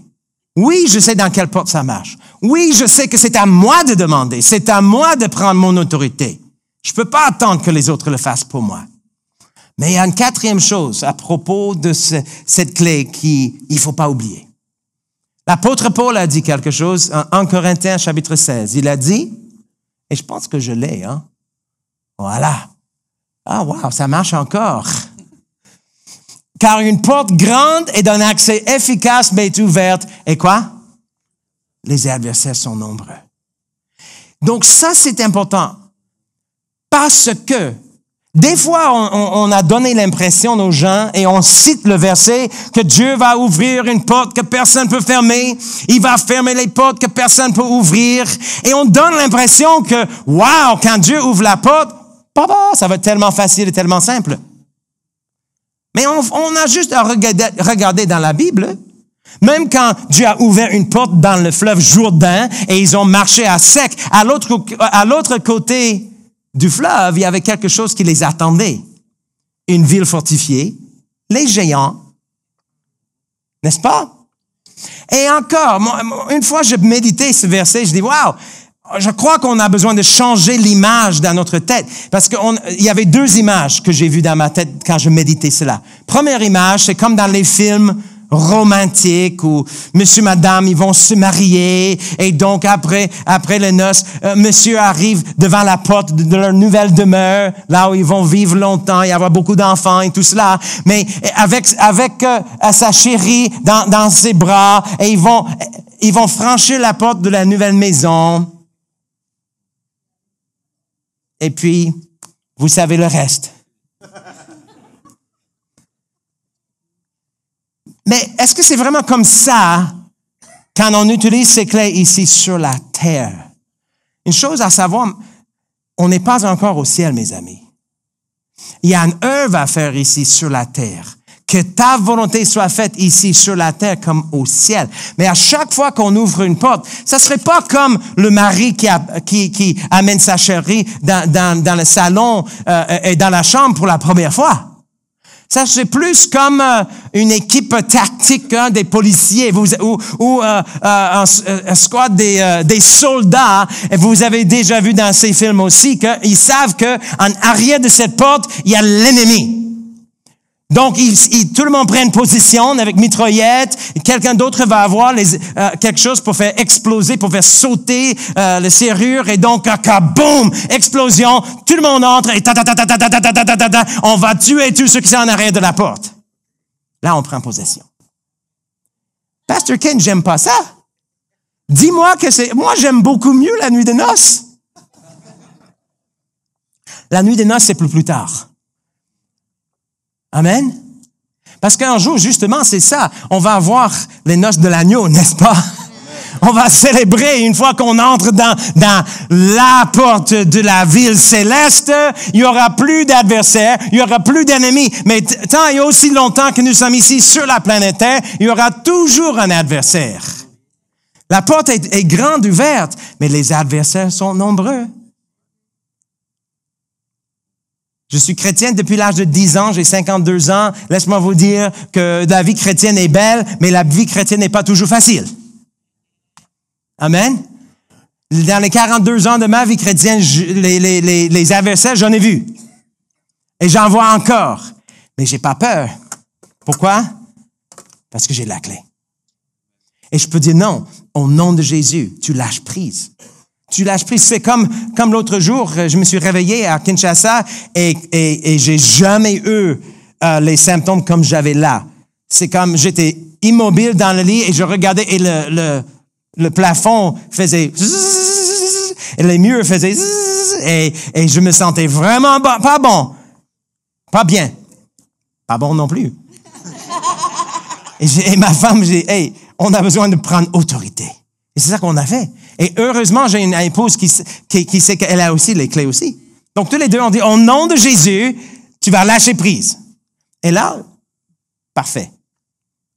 Oui, je sais dans quelle porte ça marche. Oui, je sais que c'est à moi de demander. C'est à moi de prendre mon autorité. Je ne peux pas attendre que les autres le fassent pour moi. Mais il y a une quatrième chose à propos de cette clé qu'il ne faut pas oublier. L'apôtre Paul a dit quelque chose en 1 Corinthiens chapitre 16. Il a dit, et je pense que je l'ai, hein. Voilà. Ah, wow, ça marche encore. Car une porte grande et d'un accès efficace m'est ouverte. Et quoi? Les adversaires sont nombreux. Donc ça, c'est important. Parce que des fois, on a donné l'impression aux gens et on cite le verset que Dieu va ouvrir une porte que personne ne peut fermer. Il va fermer les portes que personne ne peut ouvrir. Et on donne l'impression que, wow, quand Dieu ouvre la porte, papa, ça va être tellement facile et tellement simple. Mais on a juste à regarder dans la Bible. Même quand Dieu a ouvert une porte dans le fleuve Jourdain et ils ont marché à sec, à l'autre côté du fleuve, il y avait quelque chose qui les attendait. Une ville fortifiée, les géants. N'est-ce pas? Et encore, une fois je méditais ce verset, je dis, wow, je crois qu'on a besoin de changer l'image dans notre tête. Parce qu'il y avait deux images que j'ai vues dans ma tête quand je méditais cela. Première image, c'est comme dans les films romantiques où monsieur, madame, ils vont se marier et donc après les noces, monsieur arrive devant la porte de leur nouvelle demeure, là où ils vont vivre longtemps et avoir beaucoup d'enfants et tout cela, mais avec sa chérie dans ses bras et ils vont franchir la porte de la nouvelle maison. Et puis, vous savez le reste. Mais est-ce que c'est vraiment comme ça quand on utilise ces clés ici sur la terre? Une chose à savoir, on n'est pas encore au ciel, mes amis. Il y a une œuvre à faire ici sur la terre. Que ta volonté soit faite ici sur la terre comme au ciel. Mais à chaque fois qu'on ouvre une porte, ça serait pas comme le mari qui amène sa chérie dans le salon et dans la chambre pour la première fois. Ça, c'est plus comme une équipe tactique des policiers ou un squad des soldats. Et vous avez déjà vu dans ces films aussi qu'ils savent qu'en arrière de cette porte, il y a l'ennemi. Donc, tout le monde prend une position avec mitraillette. Quelqu'un d'autre va avoir quelque chose pour faire exploser, pour faire sauter la serrure. Et donc, boum, explosion. Tout le monde entre et on va tuer tous ceux qui sont en arrière de la porte. Là, on prend possession. Pasteur Ken, j'aime pas ça. Dis-moi que moi, j'aime beaucoup mieux la nuit de noces. La nuit de noces, c'est plus tard. Amen. Parce qu'un jour, justement, c'est ça. On va avoir les noces de l'agneau, n'est-ce pas? On va célébrer une fois qu'on entre dans la porte de la ville céleste. Il y aura plus d'adversaires, il y aura plus d'ennemis. Mais tant et aussi longtemps que nous sommes ici sur la planète Terre, il y aura toujours un adversaire. La porte est grande ouverte, mais les adversaires sont nombreux. Je suis chrétienne depuis l'âge de 10 ans, j'ai 52 ans. Laisse-moi vous dire que la vie chrétienne est belle, mais la vie chrétienne n'est pas toujours facile. Amen. Dans les 42 ans de ma vie chrétienne, les adversaires, j'en ai vu. Et j'en vois encore. Mais j'ai pas peur. Pourquoi? Parce que j'ai la clé. Et je peux dire non, au nom de Jésus, tu lâches prise. Tu lâches prise. C'est comme l'autre jour, je me suis réveillé à Kinshasa et j'ai jamais eu les symptômes comme j'avais là. c'est comme j'étais immobile dans le lit et je regardais et le plafond faisait et les murs faisaient et je me sentais vraiment pas bon. Pas bien. Pas bon non plus. Et ma femme, hey, on a besoin de prendre autorité. Et c'est ça qu'on a fait. Et heureusement, j'ai une épouse qui sait qu'elle a aussi les clés aussi. Donc, tous les deux, on dit, au nom de Jésus, tu vas lâcher prise. Et là, parfait.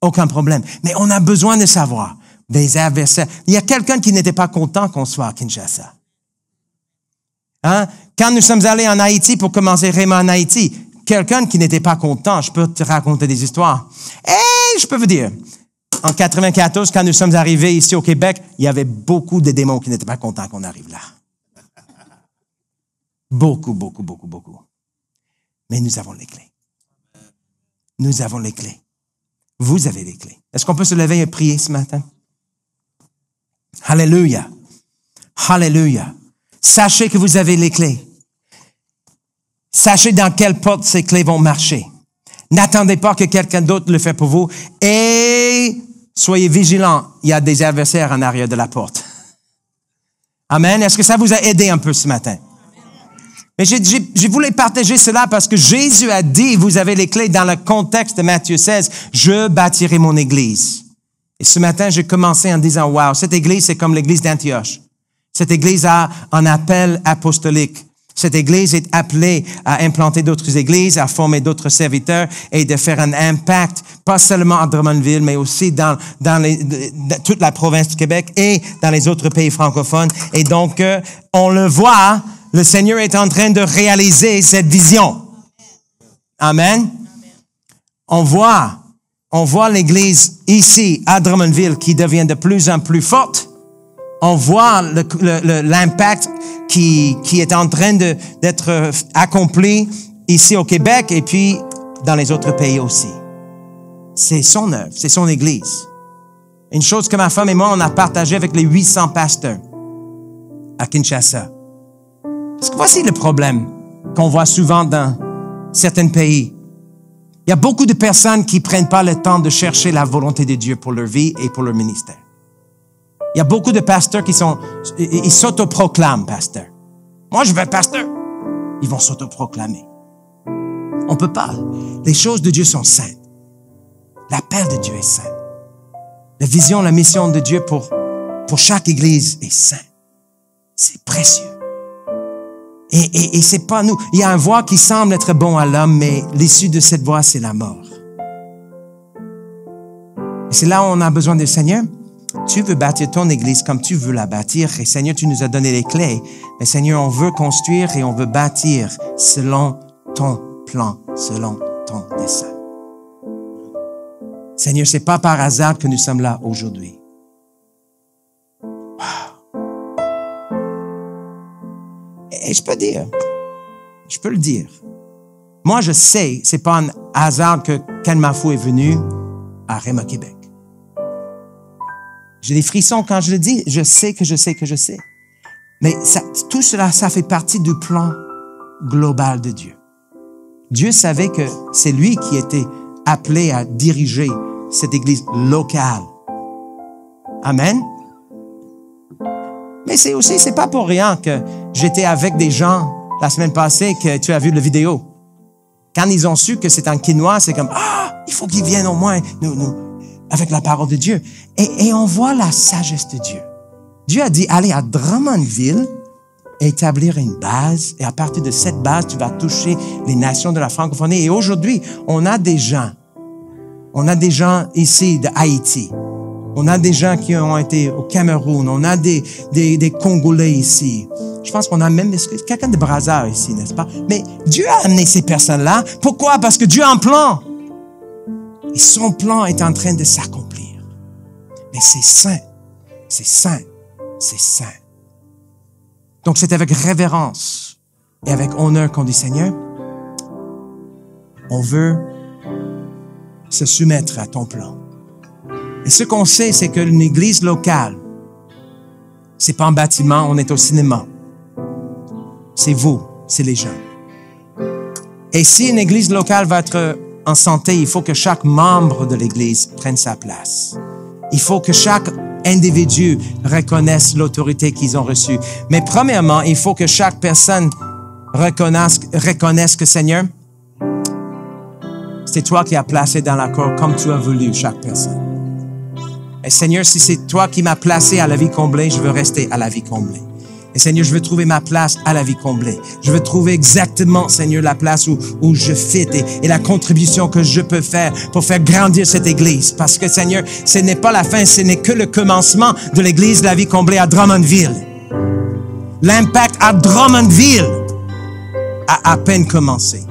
Aucun problème. Mais on a besoin de savoir des adversaires. Il y a quelqu'un qui n'était pas content qu'on soit à Kinshasa. Hein? Quand nous sommes allés en Haïti pour commencer vraiment en Haïti, quelqu'un qui n'était pas content, je peux te raconter des histoires. Et je peux vous dire, en 94, quand nous sommes arrivés ici au Québec, il y avait beaucoup de démons qui n'étaient pas contents qu'on arrive là. Beaucoup. Mais nous avons les clés. Nous avons les clés. Vous avez les clés. Est-ce qu'on peut se lever et prier ce matin? Alléluia. Alléluia. Sachez que vous avez les clés. Sachez dans quelle porte ces clés vont marcher. N'attendez pas que quelqu'un d'autre le fait pour vous. Et soyez vigilants. Il y a des adversaires en arrière de la porte. Amen. Est-ce que ça vous a aidé un peu ce matin? Mais je voulais partager cela parce que Jésus a dit, vous avez les clés dans le contexte de Matthieu 16, je bâtirai mon église. Et ce matin, j'ai commencé en disant, wow, cette église, c'est comme l'église d'Antioche. Cette église a un appel apostolique. Cette église est appelée à implanter d'autres églises, à former d'autres serviteurs et de faire un impact, pas seulement à Drummondville, mais aussi dans toute la province du Québec et dans les autres pays francophones. Et donc, on le voit, le Seigneur est en train de réaliser cette vision. Amen. On voit l'église ici, à Drummondville, qui devient de plus en plus forte. On voit l'impact qui est en train d'être accompli ici au Québec et puis dans les autres pays aussi. C'est son œuvre, c'est son église. Une chose que ma femme et moi, on a partagé avec les 800 pasteurs à Kinshasa. Parce que voici le problème qu'on voit souvent dans certains pays. Il y a beaucoup de personnes qui prennent pas le temps de chercher la volonté de Dieu pour leur vie et pour leur ministère. Il y a beaucoup de pasteurs ils s'autoproclament pasteurs. Moi, je veux être pasteur. Ils vont s'autoproclamer. On peut pas. Les choses de Dieu sont saintes. L'appel de Dieu est saint. La vision, la mission de Dieu pour chaque église est saint. C'est précieux. Et c'est pas nous. Il y a une voie qui semble être bon à l'homme, mais l'issue de cette voie, c'est la mort. Et c'est là où on a besoin du Seigneur. Tu veux bâtir ton église comme tu veux la bâtir. Et Seigneur, tu nous as donné les clés. Mais Seigneur, on veut construire et on veut bâtir selon ton plan, selon ton dessein. Seigneur, c'est pas par hasard que nous sommes là aujourd'hui. Et je peux le dire. Moi, je sais, c'est pas un hasard que Ken Mafou est venu à Rhéma Québec. J'ai des frissons quand je le dis. Je sais. Mais tout cela, ça fait partie du plan global de Dieu. Dieu savait que c'est lui qui était appelé à diriger cette église locale. Amen. Mais c'est pas pour rien que j'étais avec des gens la semaine passée que tu as vu la vidéo. Quand ils ont su que c'est en quinois, c'est comme, il faut qu'ils viennent au moins nous avec la parole de Dieu. Et on voit la sagesse de Dieu. Dieu a dit, allez à Drummondville, établir une base, et à partir de cette base, tu vas toucher les nations de la francophonie. Et aujourd'hui, on a des gens ici de Haïti. On a des gens qui ont été au Cameroun. On a des Congolais ici. Je pense qu'on a même quelqu'un de Brazzaville ici, n'est-ce pas? Mais Dieu a amené ces personnes-là. Pourquoi? Parce que Dieu a un plan. Et son plan est en train de s'accomplir. Mais c'est saint. C'est saint. C'est saint. Donc c'est avec révérence et avec honneur qu'on dit, Seigneur, on veut se soumettre à ton plan. Et ce qu'on sait, c'est que une église locale, c'est pas un bâtiment, on est au cinéma. C'est vous, c'est les gens. Et si une église locale va être en santé, il faut que chaque membre de l'Église prenne sa place. Il faut que chaque individu reconnaisse l'autorité qu'ils ont reçue. Mais premièrement, il faut que chaque personne reconnaisse que Seigneur, c'est toi qui as placé dans la cour comme tu as voulu chaque personne. Et Seigneur, si c'est toi qui m'as placé à la vie comblée, je veux rester à la vie comblée. Et Seigneur, je veux trouver ma place à la vie comblée. Je veux trouver exactement, Seigneur, la place où je fit et la contribution que je peux faire pour faire grandir cette Église. Parce que Seigneur, ce n'est pas la fin, ce n'est que le commencement de l'Église de la vie comblée à Drummondville. L'impact à Drummondville a à peine commencé.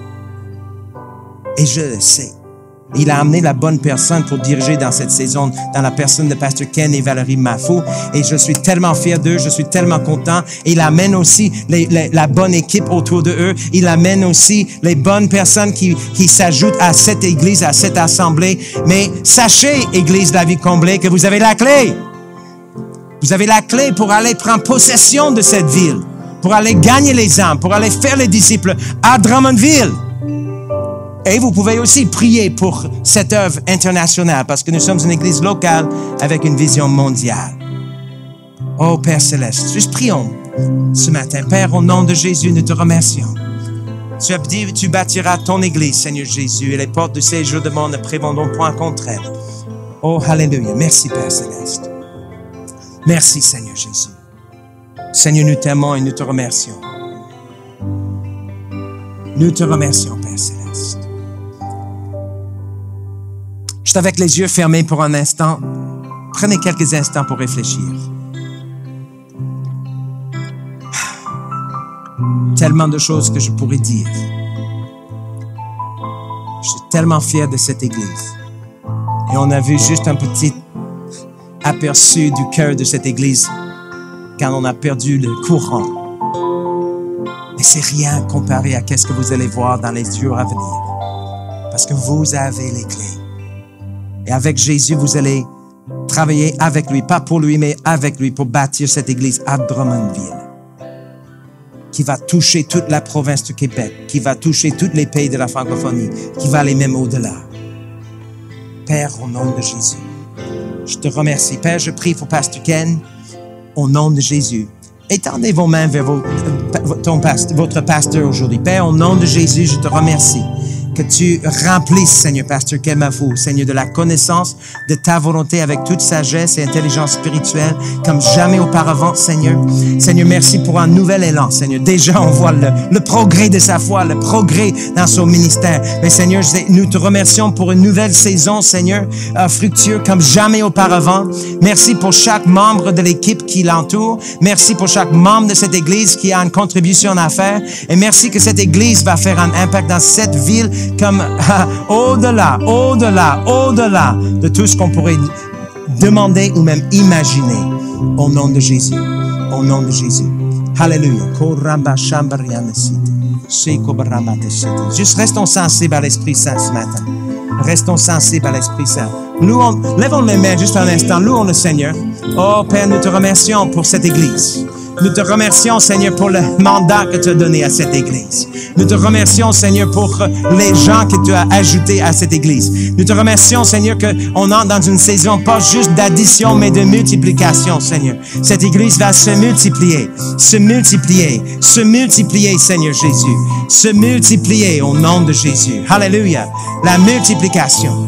Et je le sais. Il a amené la bonne personne pour diriger dans cette saison, dans la personne de Pasteur Ken et Valérie Mafou. Et je suis tellement fier d'eux, je suis tellement content. Il amène aussi la bonne équipe autour de eux. Il amène aussi les bonnes personnes qui s'ajoutent à cette Église, à cette assemblée. Mais sachez, Église de la vie comblée, que vous avez la clé. Vous avez la clé pour aller prendre possession de cette ville, pour aller gagner les âmes, pour aller faire les disciples à Drummondville. Et vous pouvez aussi prier pour cette œuvre internationale parce que nous sommes une église locale avec une vision mondiale. Oh Père Céleste, juste prions ce matin. Père, au nom de Jésus, nous te remercions. Tu as dit, tu bâtiras ton église, Seigneur Jésus, et les portes du séjour de monde ne prévaudront point contre elle. Oh, alléluia. Merci, Père Céleste. Merci, Seigneur Jésus. Seigneur, nous t'aimons et nous te remercions. Nous te remercions, Père Céleste. Juste avec les yeux fermés pour un instant, prenez quelques instants pour réfléchir. Tellement de choses que je pourrais dire. Je suis tellement fier de cette Église. Et on a vu juste un petit aperçu du cœur de cette Église quand on a perdu le courant. Mais c'est rien comparé à ce que vous allez voir dans les jours à venir. Parce que vous avez les clés. Et avec Jésus, vous allez travailler avec lui, pas pour lui, mais avec lui, pour bâtir cette église à Drummondville, qui va toucher toute la province du Québec, qui va toucher tous les pays de la francophonie, qui va aller même au-delà. Père, au nom de Jésus, je te remercie. Père, je prie pour Pasteur Ken, au nom de Jésus. Étendez vos mains vers votre pasteur aujourd'hui. Père, au nom de Jésus, je te remercie. Que tu remplisses, Seigneur, Pasteur Ken Mafou, Seigneur, de la connaissance de ta volonté avec toute sagesse et intelligence spirituelle comme jamais auparavant, Seigneur. Seigneur, merci pour un nouvel élan, Seigneur. Déjà, on voit le progrès de sa foi, le progrès dans son ministère. Mais Seigneur, nous te remercions pour une nouvelle saison, Seigneur, fructueuse comme jamais auparavant. Merci pour chaque membre de l'équipe qui l'entoure. Merci pour chaque membre de cette Église qui a une contribution à faire. Et merci que cette Église va faire un impact dans cette ville comme au-delà de tout ce qu'on pourrait demander ou même imaginer. Au nom de Jésus. Au nom de Jésus. Alléluia. Juste restons sensibles à l'Esprit Saint ce matin. Restons sensibles à l'Esprit Saint. Lèvons les mains juste un instant. Louons le Seigneur. Oh Père, nous te remercions pour cette Église. Nous te remercions, Seigneur, pour le mandat que tu as donné à cette Église. Nous te remercions, Seigneur, pour les gens que tu as ajoutés à cette Église. Nous te remercions, Seigneur, qu'on entre dans une saison pas juste d'addition, mais de multiplication, Seigneur. Cette Église va se multiplier, Seigneur Jésus. Se multiplier au nom de Jésus. Alléluia. La multiplication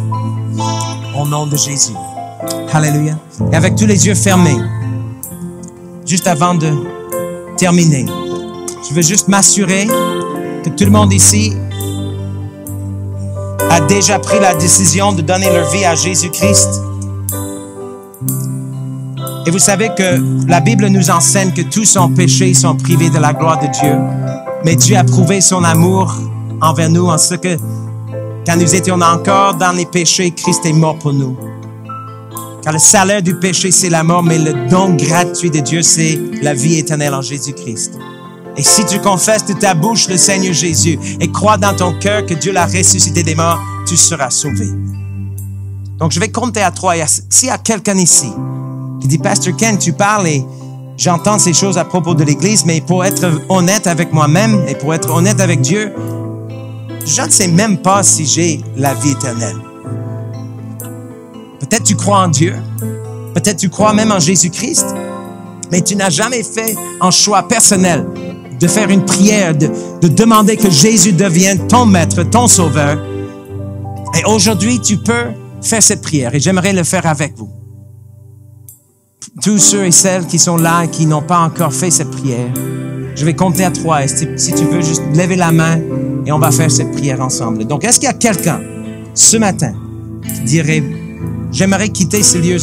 au nom de Jésus. Alléluia. Et avec tous les yeux fermés, juste avant de terminer, je veux juste m'assurer que tout le monde ici a déjà pris la décision de donner leur vie à Jésus-Christ. Et vous savez que la Bible nous enseigne que tous sont péchés, sont privés de la gloire de Dieu. Mais Dieu a prouvé son amour envers nous en ce que, quand nous étions encore dans les péchés, Christ est mort pour nous. Car le salaire du péché, c'est la mort, mais le don gratuit de Dieu, c'est la vie éternelle en Jésus-Christ. Et si tu confesses de ta bouche le Seigneur Jésus et crois dans ton cœur que Dieu l'a ressuscité des morts, tu seras sauvé. Donc, je vais compter à 3. S'il y a quelqu'un ici qui dit, Pasteur Ken, tu parles et j'entends ces choses à propos de l'Église, mais pour être honnête avec moi-même et pour être honnête avec Dieu, je ne sais même pas si j'ai la vie éternelle. Peut-être tu crois en Dieu, peut-être tu crois même en Jésus-Christ, mais tu n'as jamais fait un choix personnel de faire une prière, de demander que Jésus devienne ton maître, ton sauveur. Et aujourd'hui, tu peux faire cette prière et j'aimerais le faire avec vous. Tous ceux et celles qui sont là et qui n'ont pas encore fait cette prière, je vais compter à 3. Et si tu veux juste lever la main et on va faire cette prière ensemble. Donc, est-ce qu'il y a quelqu'un ce matin qui dirait, j'aimerais quitter ce lieu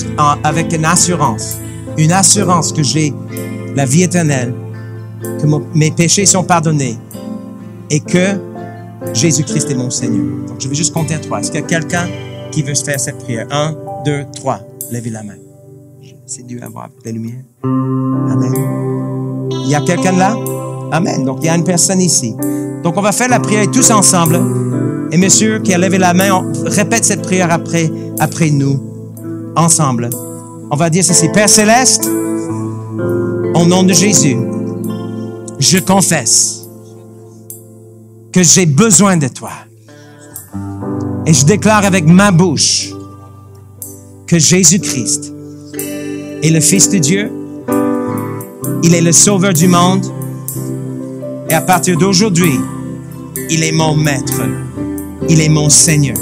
avec une assurance que j'ai la vie éternelle, que mes péchés sont pardonnés et que Jésus-Christ est mon Seigneur. Donc, je vais juste compter à 3. Est-ce qu'il y a quelqu'un qui veut se faire cette prière? 1, 2, 3. Levez la main. C'est Dieu à voir avec la lumière. Amen. Il y a quelqu'un là? Amen. Donc, il y a une personne ici. Donc, on va faire la prière tous ensemble. Et monsieur qui a levé la main, on répète cette prière après nous, ensemble. On va dire ceci. Père Céleste, au nom de Jésus, je confesse que j'ai besoin de toi. Et je déclare avec ma bouche que Jésus-Christ est le Fils de Dieu. Il est le Sauveur du monde. Et à partir d'aujourd'hui, il est mon Maître. Il est mon Seigneur.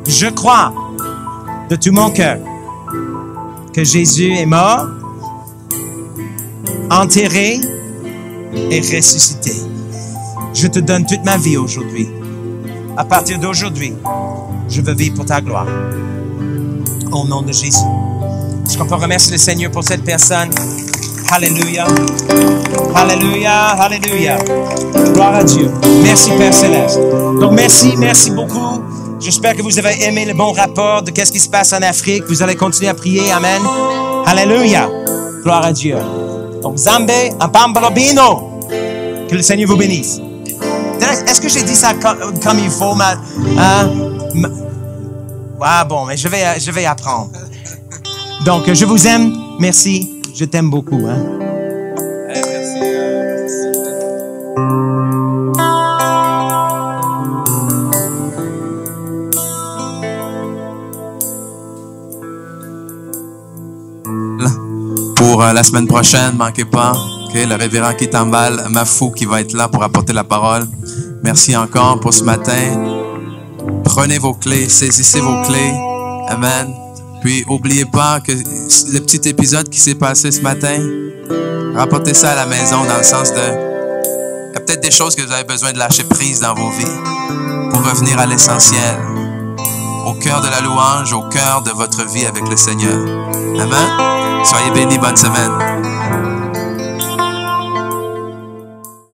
Je crois de tout mon cœur que Jésus est mort, enterré et ressuscité. Je te donne toute ma vie aujourd'hui. À partir d'aujourd'hui, je veux vivre pour ta gloire. Au nom de Jésus. Est-ce qu'on peut remercier le Seigneur pour cette personne? Alléluia. Alléluia. Alléluia. Gloire à Dieu. Merci Père Céleste. Donc merci beaucoup. J'espère que vous avez aimé le bon rapport de qu'est-ce qui se passe en Afrique. Vous allez continuer à prier. Amen. Alléluia. Gloire à Dieu. Donc Zambé, Ampambalobino. Que le Seigneur vous bénisse. Est-ce que j'ai dit ça comme il faut? Ah bon, mais je vais apprendre. Donc, je vous aime. Merci. Je t'aime beaucoup. Hein? Merci. Pour la semaine prochaine, manquez pas. Okay, le révérend Kitambal Mafou qui va être là pour apporter la parole. Merci encore pour ce matin. Prenez vos clés, saisissez vos clés. Amen. Puis, n'oubliez pas que le petit épisode qui s'est passé ce matin, rapportez ça à la maison dans le sens de... Il y a peut-être des choses que vous avez besoin de lâcher prise dans vos vies pour revenir à l'essentiel. Au cœur de la louange, au cœur de votre vie avec le Seigneur. Amen. Soyez bénis, bonne semaine.